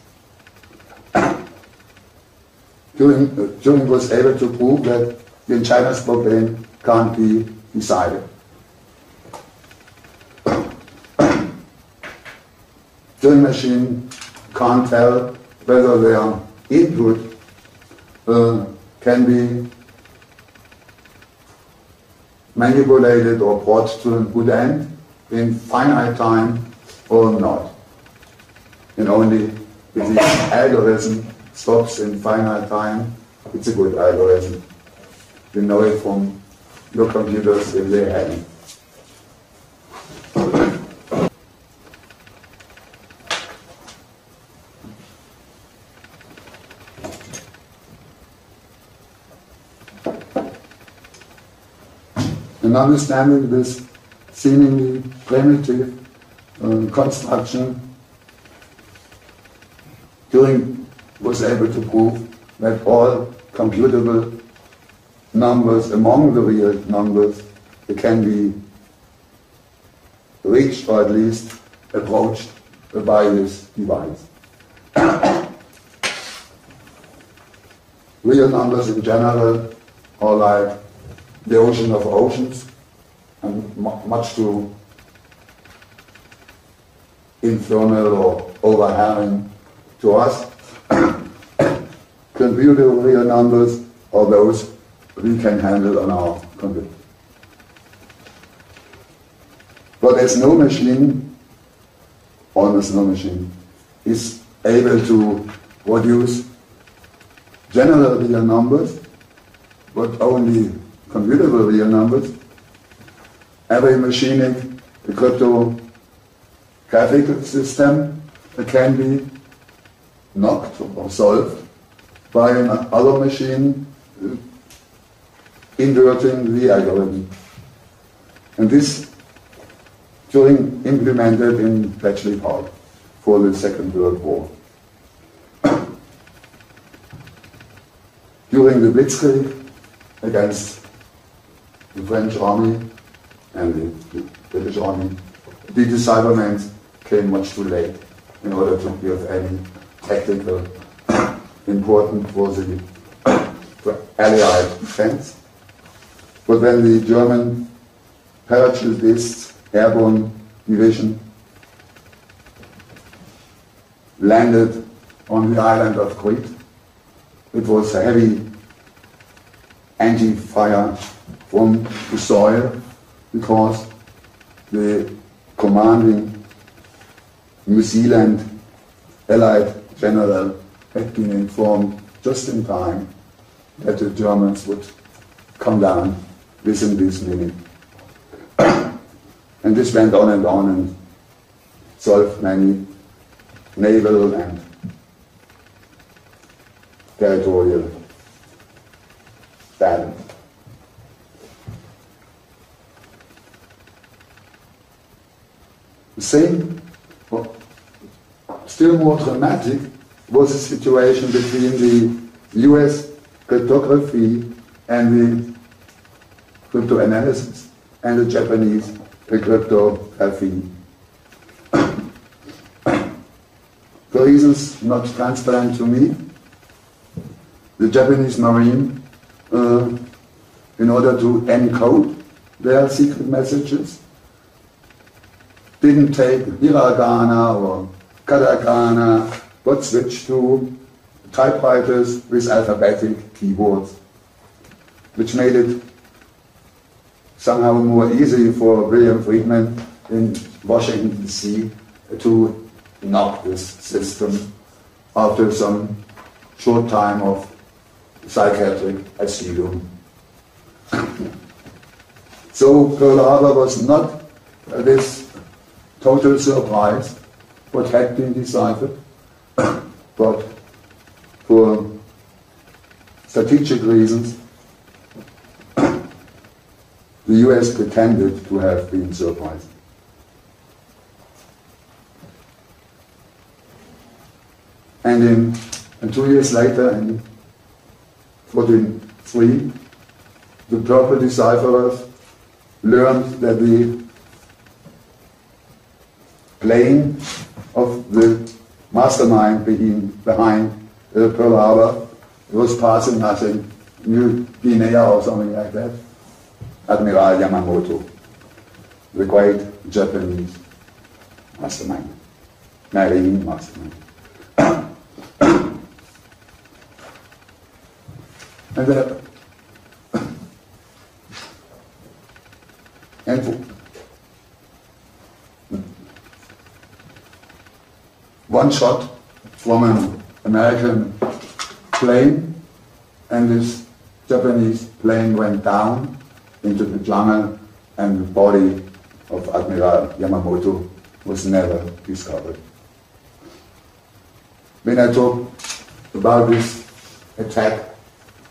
Turing was able to prove that the Entscheidungsproblem can't be decided. Turing machine can't tell whether their input can be manipulated or brought to a good end in finite time or not. And only if the algorithm stops in finite time, it's a good algorithm. You know it from your computers if they have it. in understanding this seemingly primitive construction, Turing was able to prove that all computable numbers among the real numbers can be reached or at least approached by this device. Real numbers in general are like the ocean of oceans and much too infernal or overwhelming to us. Computable real numbers are those we can handle on our computer. But there's no machine, almost no machine, is able to produce general real numbers, but only computable real numbers. Every machinic cryptographic system can be knocked or solved by another machine inverting the algorithm. And this Turing implemented in Bletchley Park for the Second World War. During the Blitzkrieg against the French army and the British army, the decipherment came much too late in order to give any tactical importance for the Allied defense. But when the German parachutists airborne division landed on the island of Crete, it was a heavy anti-fire from the soil because the commanding New Zealand Allied general had been informed just in time that the Germans would come down within this minute. And this went on and solved many naval and territorial battles. The same, still more dramatic, was the situation between the US cryptography and the cryptoanalysis and the Japanese cryptography. For reasons not transparent to me, the Japanese Marine, in order to encode their secret messages, didn't take hiragana or katakana, but switched to typewriters with alphabetic keyboards, which made it somehow more easy for William Friedman in Washington, D.C. to knock this system after some short time of psychiatric asylum. So Pearl Harbor was not this total surprise what had been deciphered, but for strategic reasons the US pretended to have been surprised. And 2 years later, in 1943, the purple decipherers learned that the plane of the mastermind behind Pearl Harbor was passing us in New Guinea or something like that. Admiral Yamamoto, the great Japanese mastermind, marine mastermind. And one shot from an American plane, and this Japanese plane went down into the jungle, and the body of Admiral Yamamoto was never discovered. When I talk about this attack,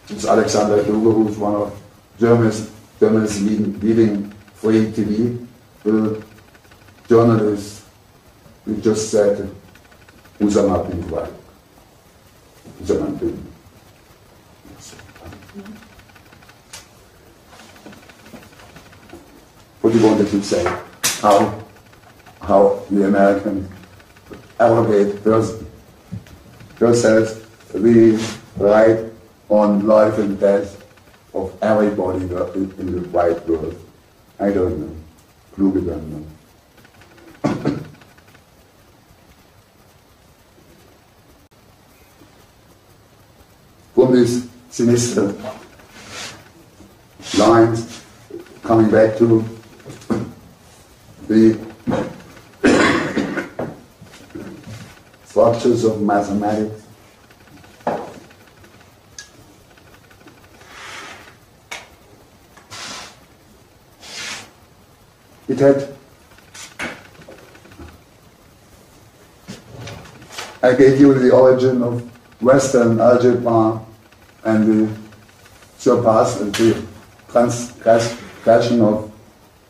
it's Alexander Kluge, who's one of Germany's journalists leaving free TV, the journalist who just said, Usama bin Laden. Usama bin. What do you wanted to say? How the American arrogate herself the right on life and death of everybody in the wide world. I don't know. Kluge don't know. From these sinister lines, coming back to the structures of mathematics, it had, I gave you the origin of Western algebra and the transgression of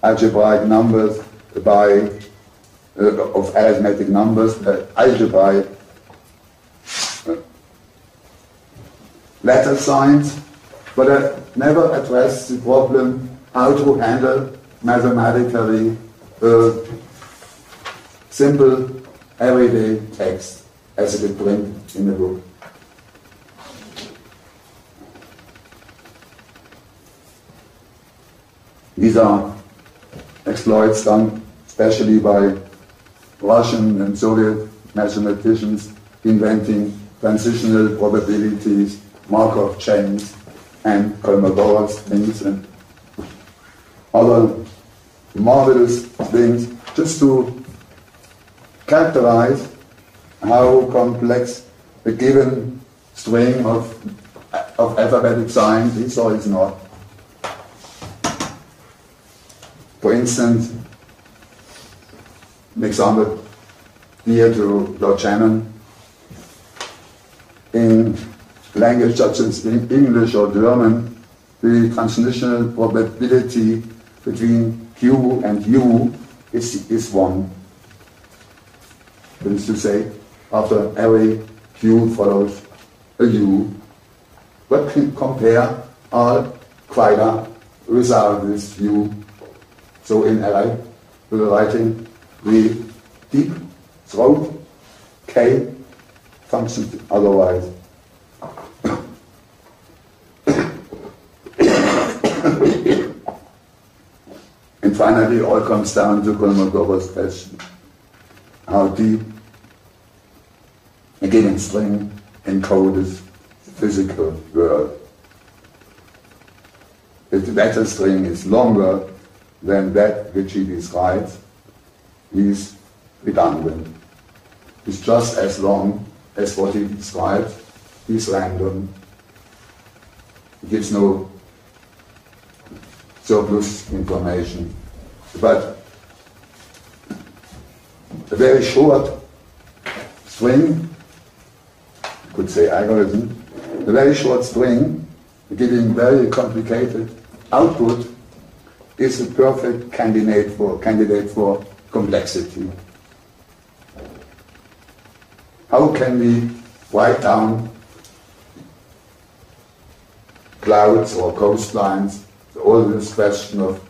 algebraic numbers of arithmetic numbers, algebraic letter signs, but I never addressed the problem how to handle mathematically simple everyday text as it is printed in the book. These are exploits done especially by Russian and Soviet mathematicians inventing transitional probabilities, Markov chains, and Kolmogorov things and other marvelous things just to characterize how complex a given string of alphabetic signs is or is not. For instance, an example dear to Lord Shannon, in language such as English or German, the transitional probability between Q and U is 1. That is to say, after every Q follows a U. But compare all quita without this U. So in LA, we're writing the deep throat K functions otherwise. And finally, it all comes down to Kolmogorov's question. How deep a given string encodes the physical world. If the letter string is longer than that which he describes, he's redundant. It's just as long as what he describes. He's random. He gives no surplus information. But a very short string, you could say algorithm, a very short string giving very complicated output is a perfect candidate for complexity. How can we write down clouds or coastlines? All this question of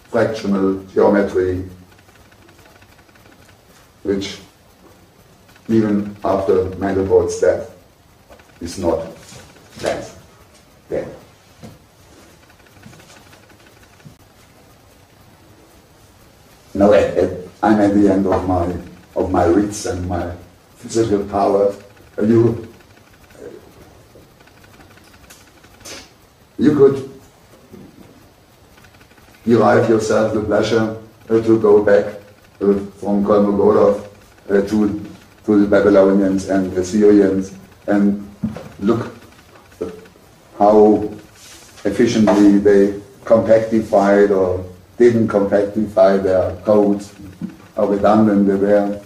fractional geometry, which even after Mandelbrot's death is not that dead. Now I'm at the end of my wits and my physical powers. You could derive yourself the pleasure to go back from Kolmogorov to the Babylonians and Assyrians and look how efficiently they compactified or didn't compactify their codes, how redundant they were.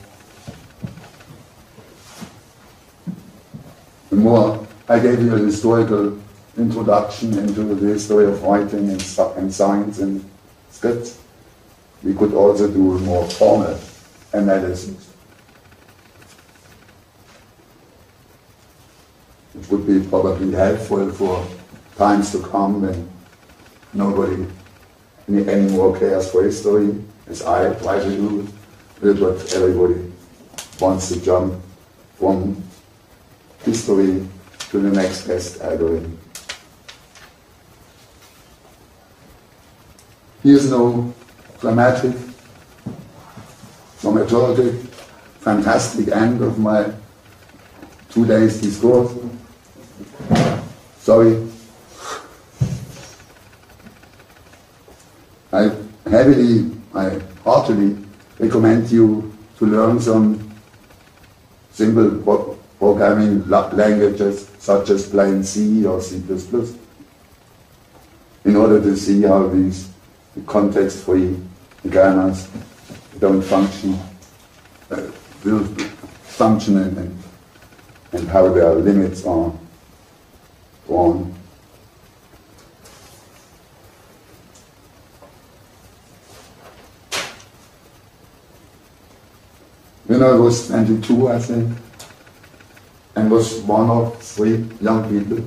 The more I gave you a historical introduction into the history of writing and science and scripts. We could also do more formal analysis. It would be probably helpful for times to come when nobody anymore cares for history, as I try to do, but everybody wants to jump from history to the next best algorithm. Here's no dramatic, fantastic end of my 2 days discourse. Sorry. I heartily recommend you to learn some simple programming languages such as plain C or C++, in order to see how these context-free grammars don't function, will function and how their limits are drawn. When I was 22, I think, and was one of 3 young people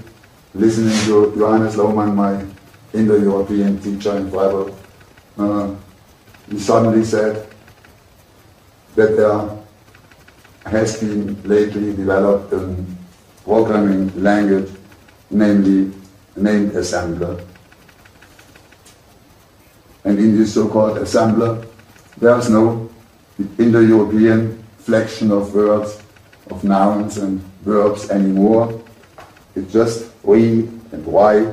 listening to Johannes Lohmann, my Indo-European teacher in Freiburg, he suddenly said that there has been lately developed a programming language named assembler. And in this so-called assembler, there is no Indo-European flexion of words, of nouns and verbs anymore. It's just read and write,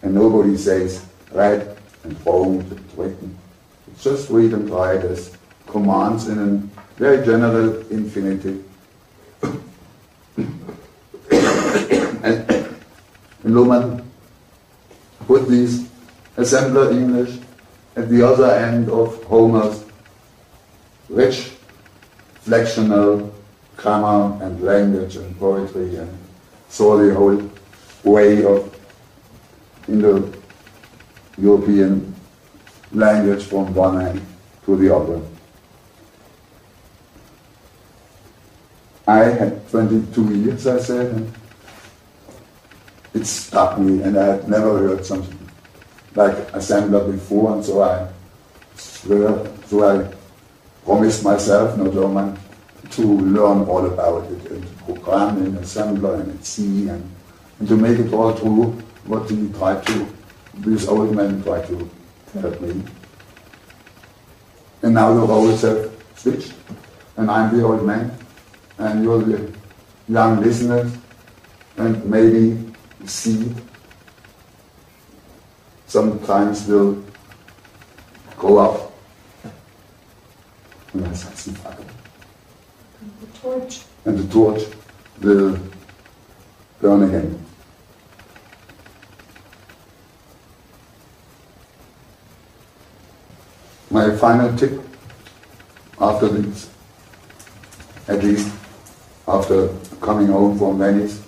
and nobody says read and wrote and written. It's just read and write as commands in a very general infinitive. and Lohmann put this assembler English at the other end of Homer's rich flexional grammar and language and poetry, and saw the whole way of Indo-European language from one end to the other. I had 22 years, I said, and it struck me, and I had never heard something like assembler before, and so I promised myself, no German, to learn all about it, and to program in assembler and in C, and to make it all true, what he tried to, this old man tried to help me. And now the roles have switched, and I'm the old man, and you're the young listeners, and maybe see sometimes will go up. And that's the fire. The torch. And the torch will burn again. My final tip after this, at least after coming home from Venice,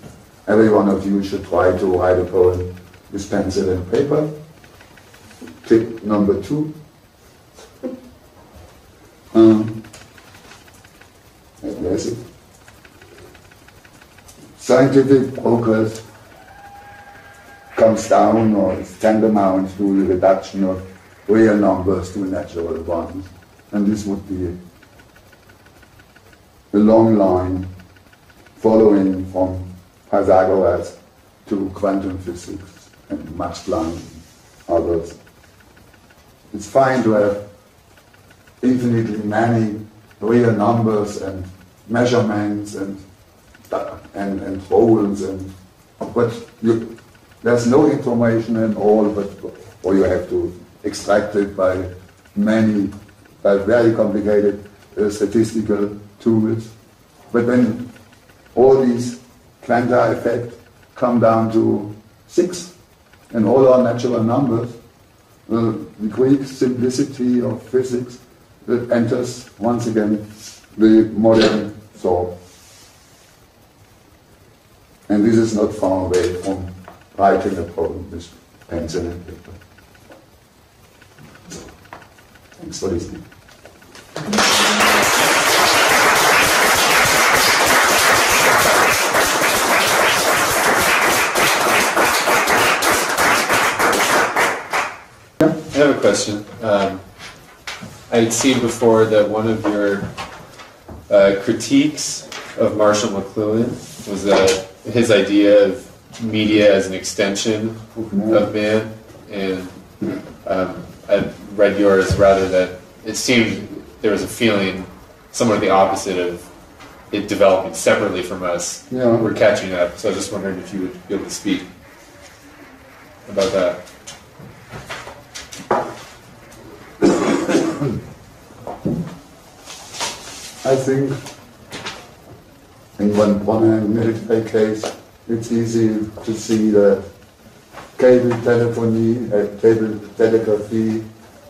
every one of you should try to write a poem with pencil and paper. Tip number 2. Where is it? Scientific progress comes down or is tantamount to the reduction of real numbers to natural ones. And this would be a long line following from Pythagoras to quantum physics and Max Planck and others. It's fine to have infinitely many real numbers and measurements and holes, but there's no information in all, or you have to extract it by very complicated statistical tools. But when all these quanta effects come down to 6 and all our natural numbers, the Greek simplicity of physics enters once again the modern thought. And this is not far away from writing a poem with pencil and paper. So, thanks for listening. I have a question. I had seen before that one of your critiques of Marshall McLuhan was that his idea of media as an extension of man, and I read yours rather that it seemed there was a feeling somewhat the opposite of it developing separately from us. Yeah. We're catching up, so I was just wondering if you would be able to speak about that. I think in one military case, it's easy to see that cable telephony, cable telegraphy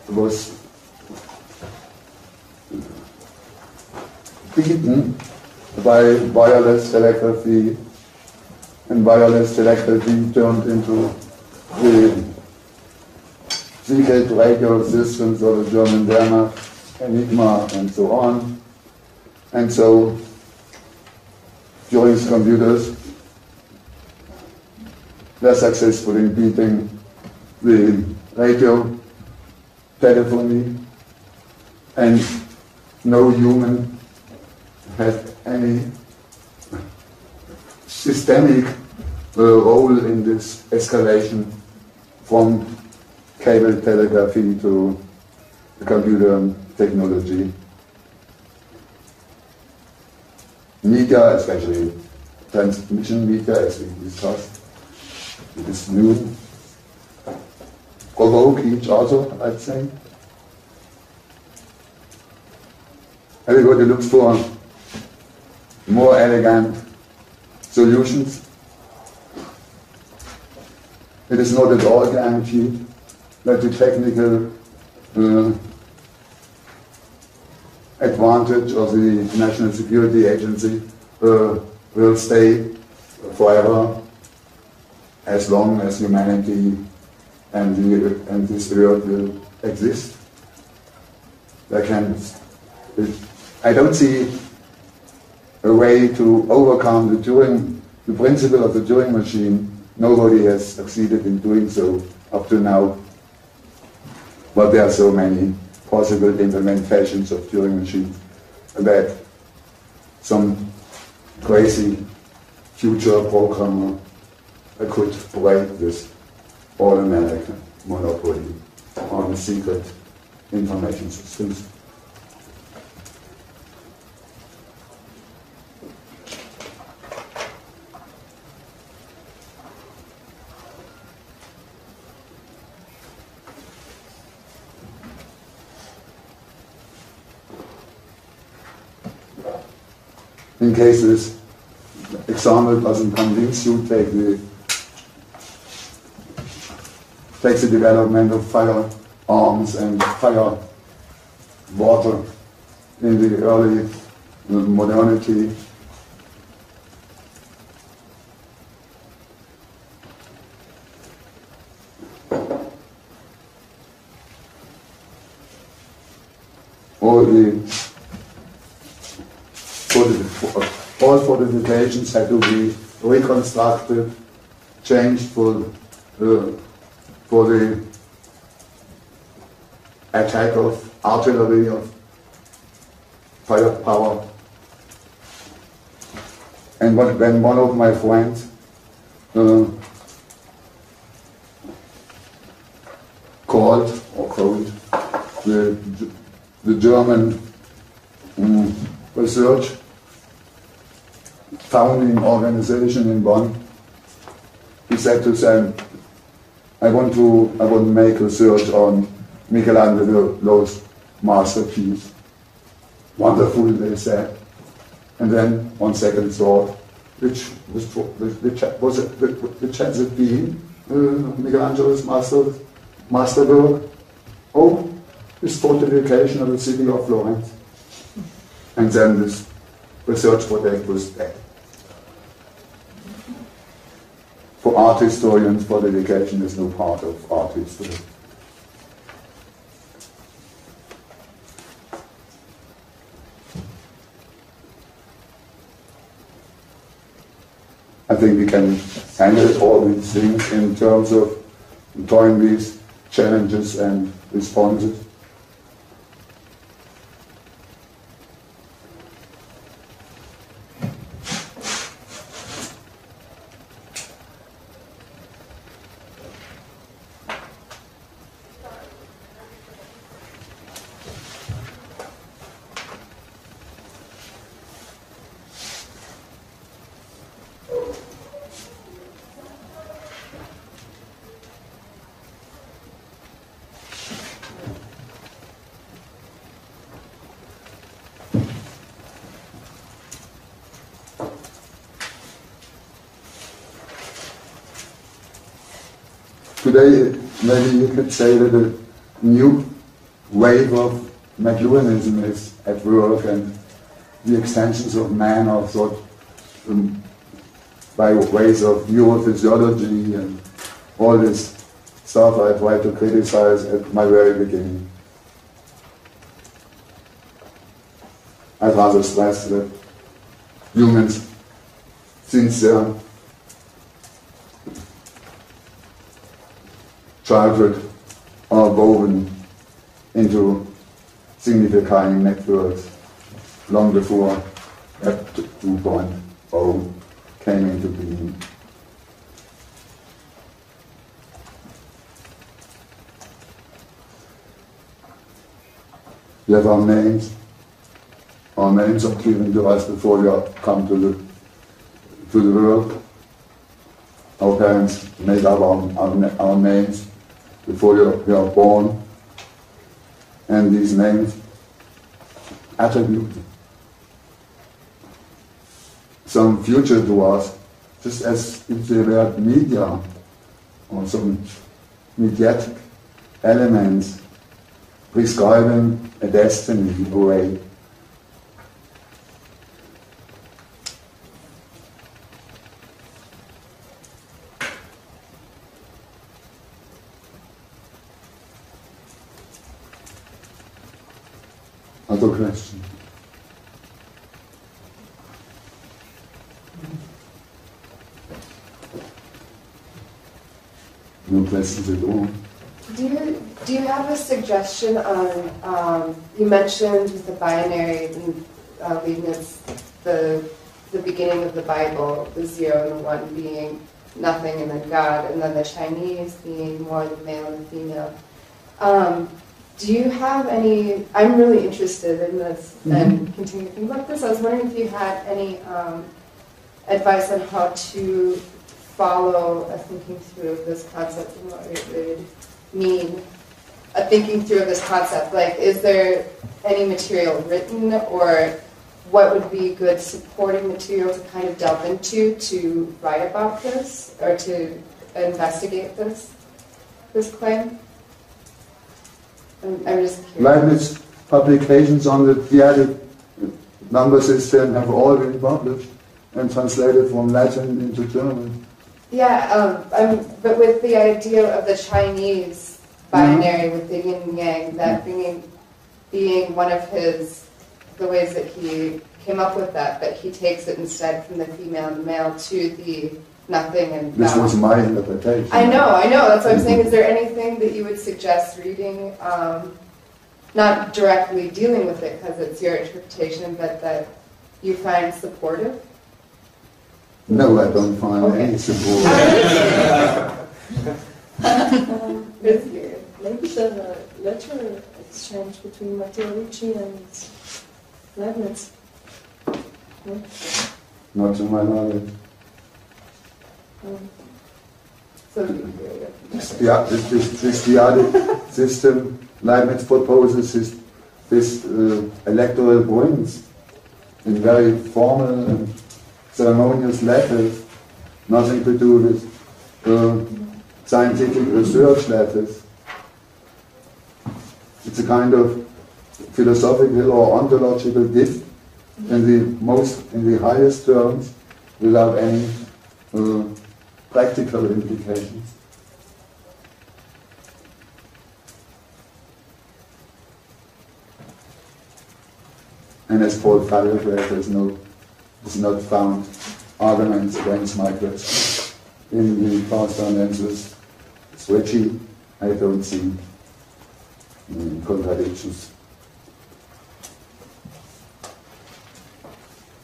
was beaten by wireless telegraphy, and wireless telegraphy turned into the secret radio systems of the German Wehrmacht, Enigma, and so on. And so, during computers, they're successful in beating the radio telephony, and no human had any systemic role in this escalation from cable telegraphy to the computer technology. Media, especially transmission media, as we discussed, it is new, provoke each other, I'd say. Everybody looks for more elegant solutions. It is not at all guaranteed that the technical advantage of the National Security Agency will stay forever, as long as humanity and this world will exist. I don't see a way to overcome the principle of the Turing machine. Nobody has succeeded in doing so up to now. But there are so many possible implementations of Turing machines that some crazy future programmer could break this all-American monopoly on secret information systems. In case this example doesn't convince you, take the development of firearms and fire water in the early modernity. All fortifications had to be reconstructed, changed for the attack of artillery, of firepower. And when one of my friends called the German research founding organization in Bonn, he said to them, I want to make research on Michelangelo's masterpiece. Wonderful, they said. And then, one second thought, which has it been, Michelangelo's masterwork? Oh, his fortification of the city of Florence. And then this research project was dead. for art historians, falsification is no part of art history. I think we can handle all these things in terms of drawing these challenges and responses. Today, maybe you could say that a new wave of McLuhanism is at work, and the extensions of man are thought by ways of neurophysiology and all this stuff I tried to criticize at my very beginning. I'd rather stress that humans, since their childhood, are woven into signifying networks long before Web 2.0 came into being. We have our names. Our names are given to us before we come to the world. Our parents made up our names before we are born, and these names attribute some future to us, just as if they were media or some mediatic elements prescribing a destiny, a way. Other question? No questions at all. Do you have a suggestion on, you mentioned with the binary Leibniz, the beginning of the Bible, the 0 and the 1 being nothing and then God, and then the Chinese being more the male and female. Do you have any, I'm really interested in this and continue to think about this. I was wondering if you had any advice on how to follow a thinking through of this concept and what it would mean, a thinking through of this concept. Like, is there any material written, or what would be good supporting material to kind of delve into to write about this or to investigate this claim? I'm just curious. Leibniz publications on the p-adic number system have all been published and translated from Latin into German. Yeah, but with the idea of the Chinese binary with the yin and yang, that being one of the ways that he came up with that, but he takes it instead from the female and the male to the nothing and this was my interpretation. I know, that's what I'm saying. Is there anything that you would suggest reading, not directly dealing with it because it's your interpretation, but that you find supportive? No, I don't find any support. Maybe the letter exchange between Matteo Ricci and Leibniz. Not to my knowledge. Yeah, this p-adic system, Leibniz proposes this electoral points in very formal and ceremonious letters, nothing to do with scientific research letters. It's a kind of philosophical or ontological gift in the highest terms, without any practical implications. And as Paul Farrell there's not found arguments against my question. In the past on answers, switchy, I don't see contradictions.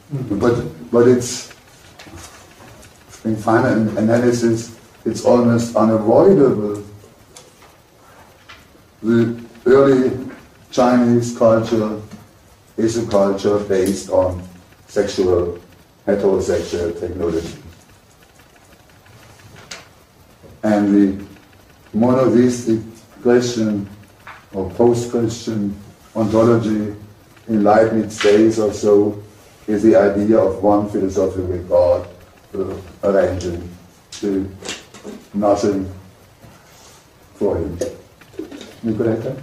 But it's, in final analysis, it's almost unavoidable. The early Chinese culture is a culture based on heterosexual technology. And the monotheistic Christian or post-Christian ontology in Leibniz days or so is the idea of one philosophical God arranging the nothing for him. Nicoletta?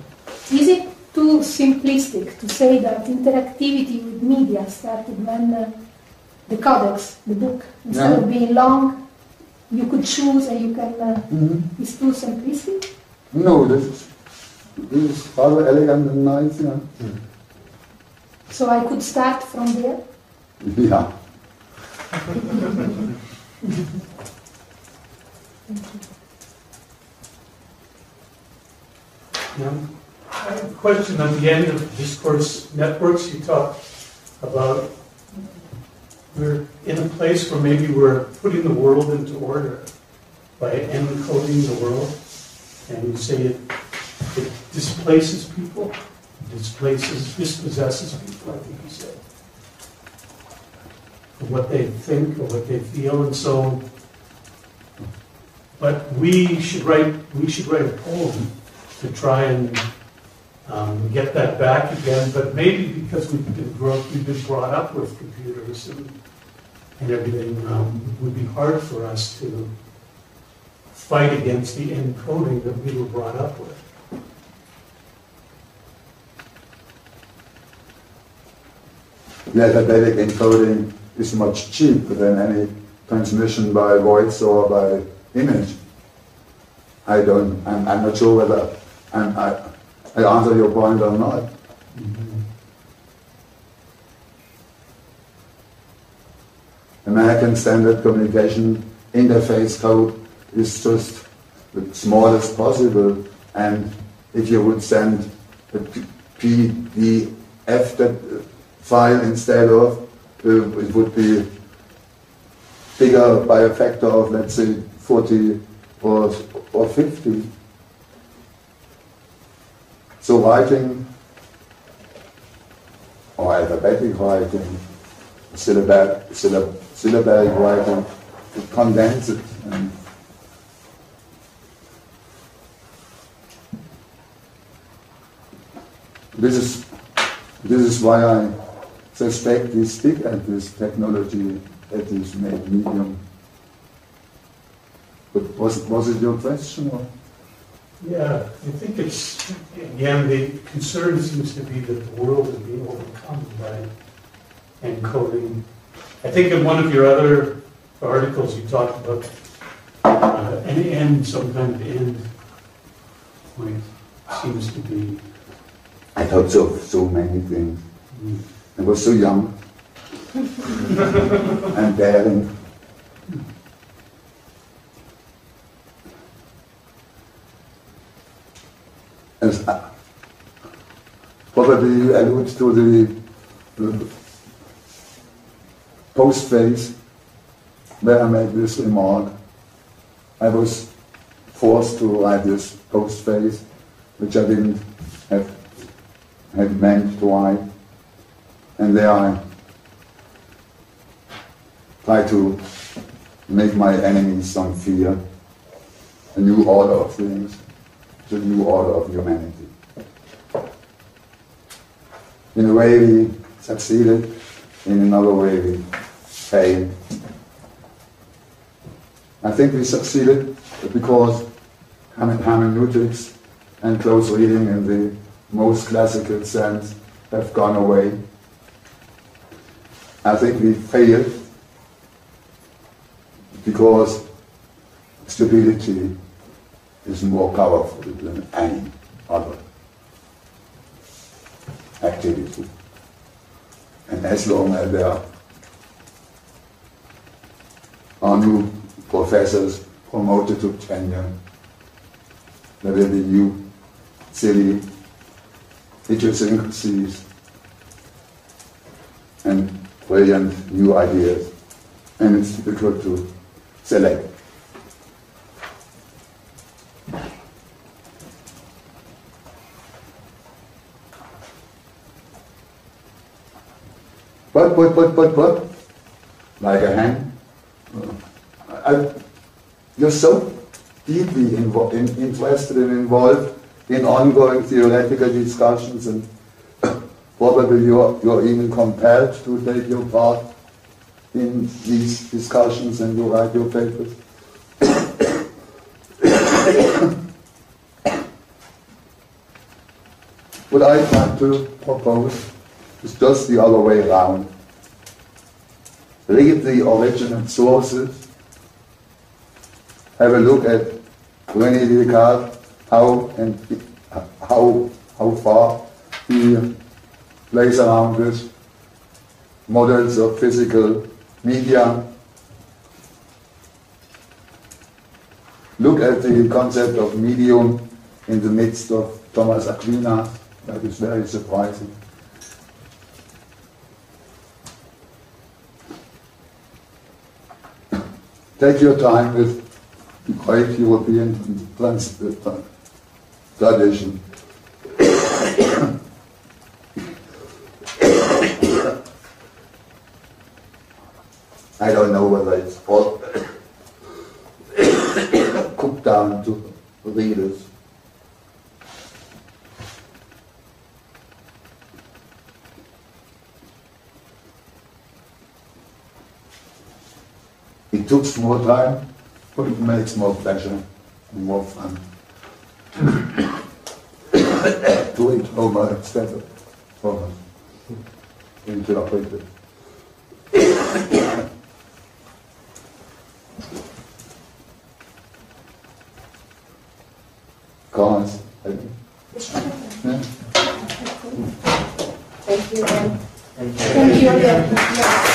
Is it too simplistic to say that interactivity with media started when the codex, the book, instead of being long, you could choose and you can... It's too simplistic? No, this is rather elegant and nice, yeah. So I could start from there? Yeah. A question on the end of discourse networks. You talk about we're in a place where maybe we're putting the world into order by encoding the world, and you say it displaces people, dispossesses people, I think you said, of what they think or what they feel, and so. But we should write a poem to try and get that back again. But maybe because we've been brought up with computers and everything, it would be hard for us to fight against the encoding that we were brought up with. Yeah, algebraic encoding is much cheaper than any transmission by voice or by image. I'm not sure whether I answer your point or not. Mm-hmm. American Standard Communication Interface Code is just the smallest possible, and if you would send a PDF file instead of, it would be bigger by a factor of, let's say, 40 or 50. So writing, or alphabetic writing, syllabic writing, to condense it. And this is why I suspect we stick at this technology, at this medium. But was it your question? Or? Yeah, I think it's, again, the concern seems to be that the world is being overcome by encoding. I think in one of your other articles you talked about an end, some kind of end point seems to be. I thought so many things. I was so young and daring. Probably you allude to the post phase where I made this remark. I was forced to write this post phase, which I didn't have meant to write. And there I try to make my enemies some fear, a new order of things, the new order of humanity. In a way we succeeded, in another way we failed. I think we succeeded because hermeneutics and close reading in the most classical sense have gone away. I think we failed because stability is more powerful than any other activity. And as long as there are new professors promoted to tenure, there will be new silly idiosyncrasies and brilliant new ideas, and it's difficult to select. But, like a hen, you're so deeply interested and involved in ongoing theoretical discussions, and probably you're even compelled to take your part in these discussions and you write your papers. What I'd like to propose is just the other way around. Read the original sources, have a look at René Descartes, how far he plays around with models of physical media. Look at the concept of medium in the midst of Thomas Aquinas. That is very surprising. Take your time with the great European tradition. I don't know whether it's all cooked down to readers. It took more time, but it makes more pleasure and more fun. Do it Homer instead of Thomas. Interpret it. Comments? Thank you again. Thank you again. Yeah.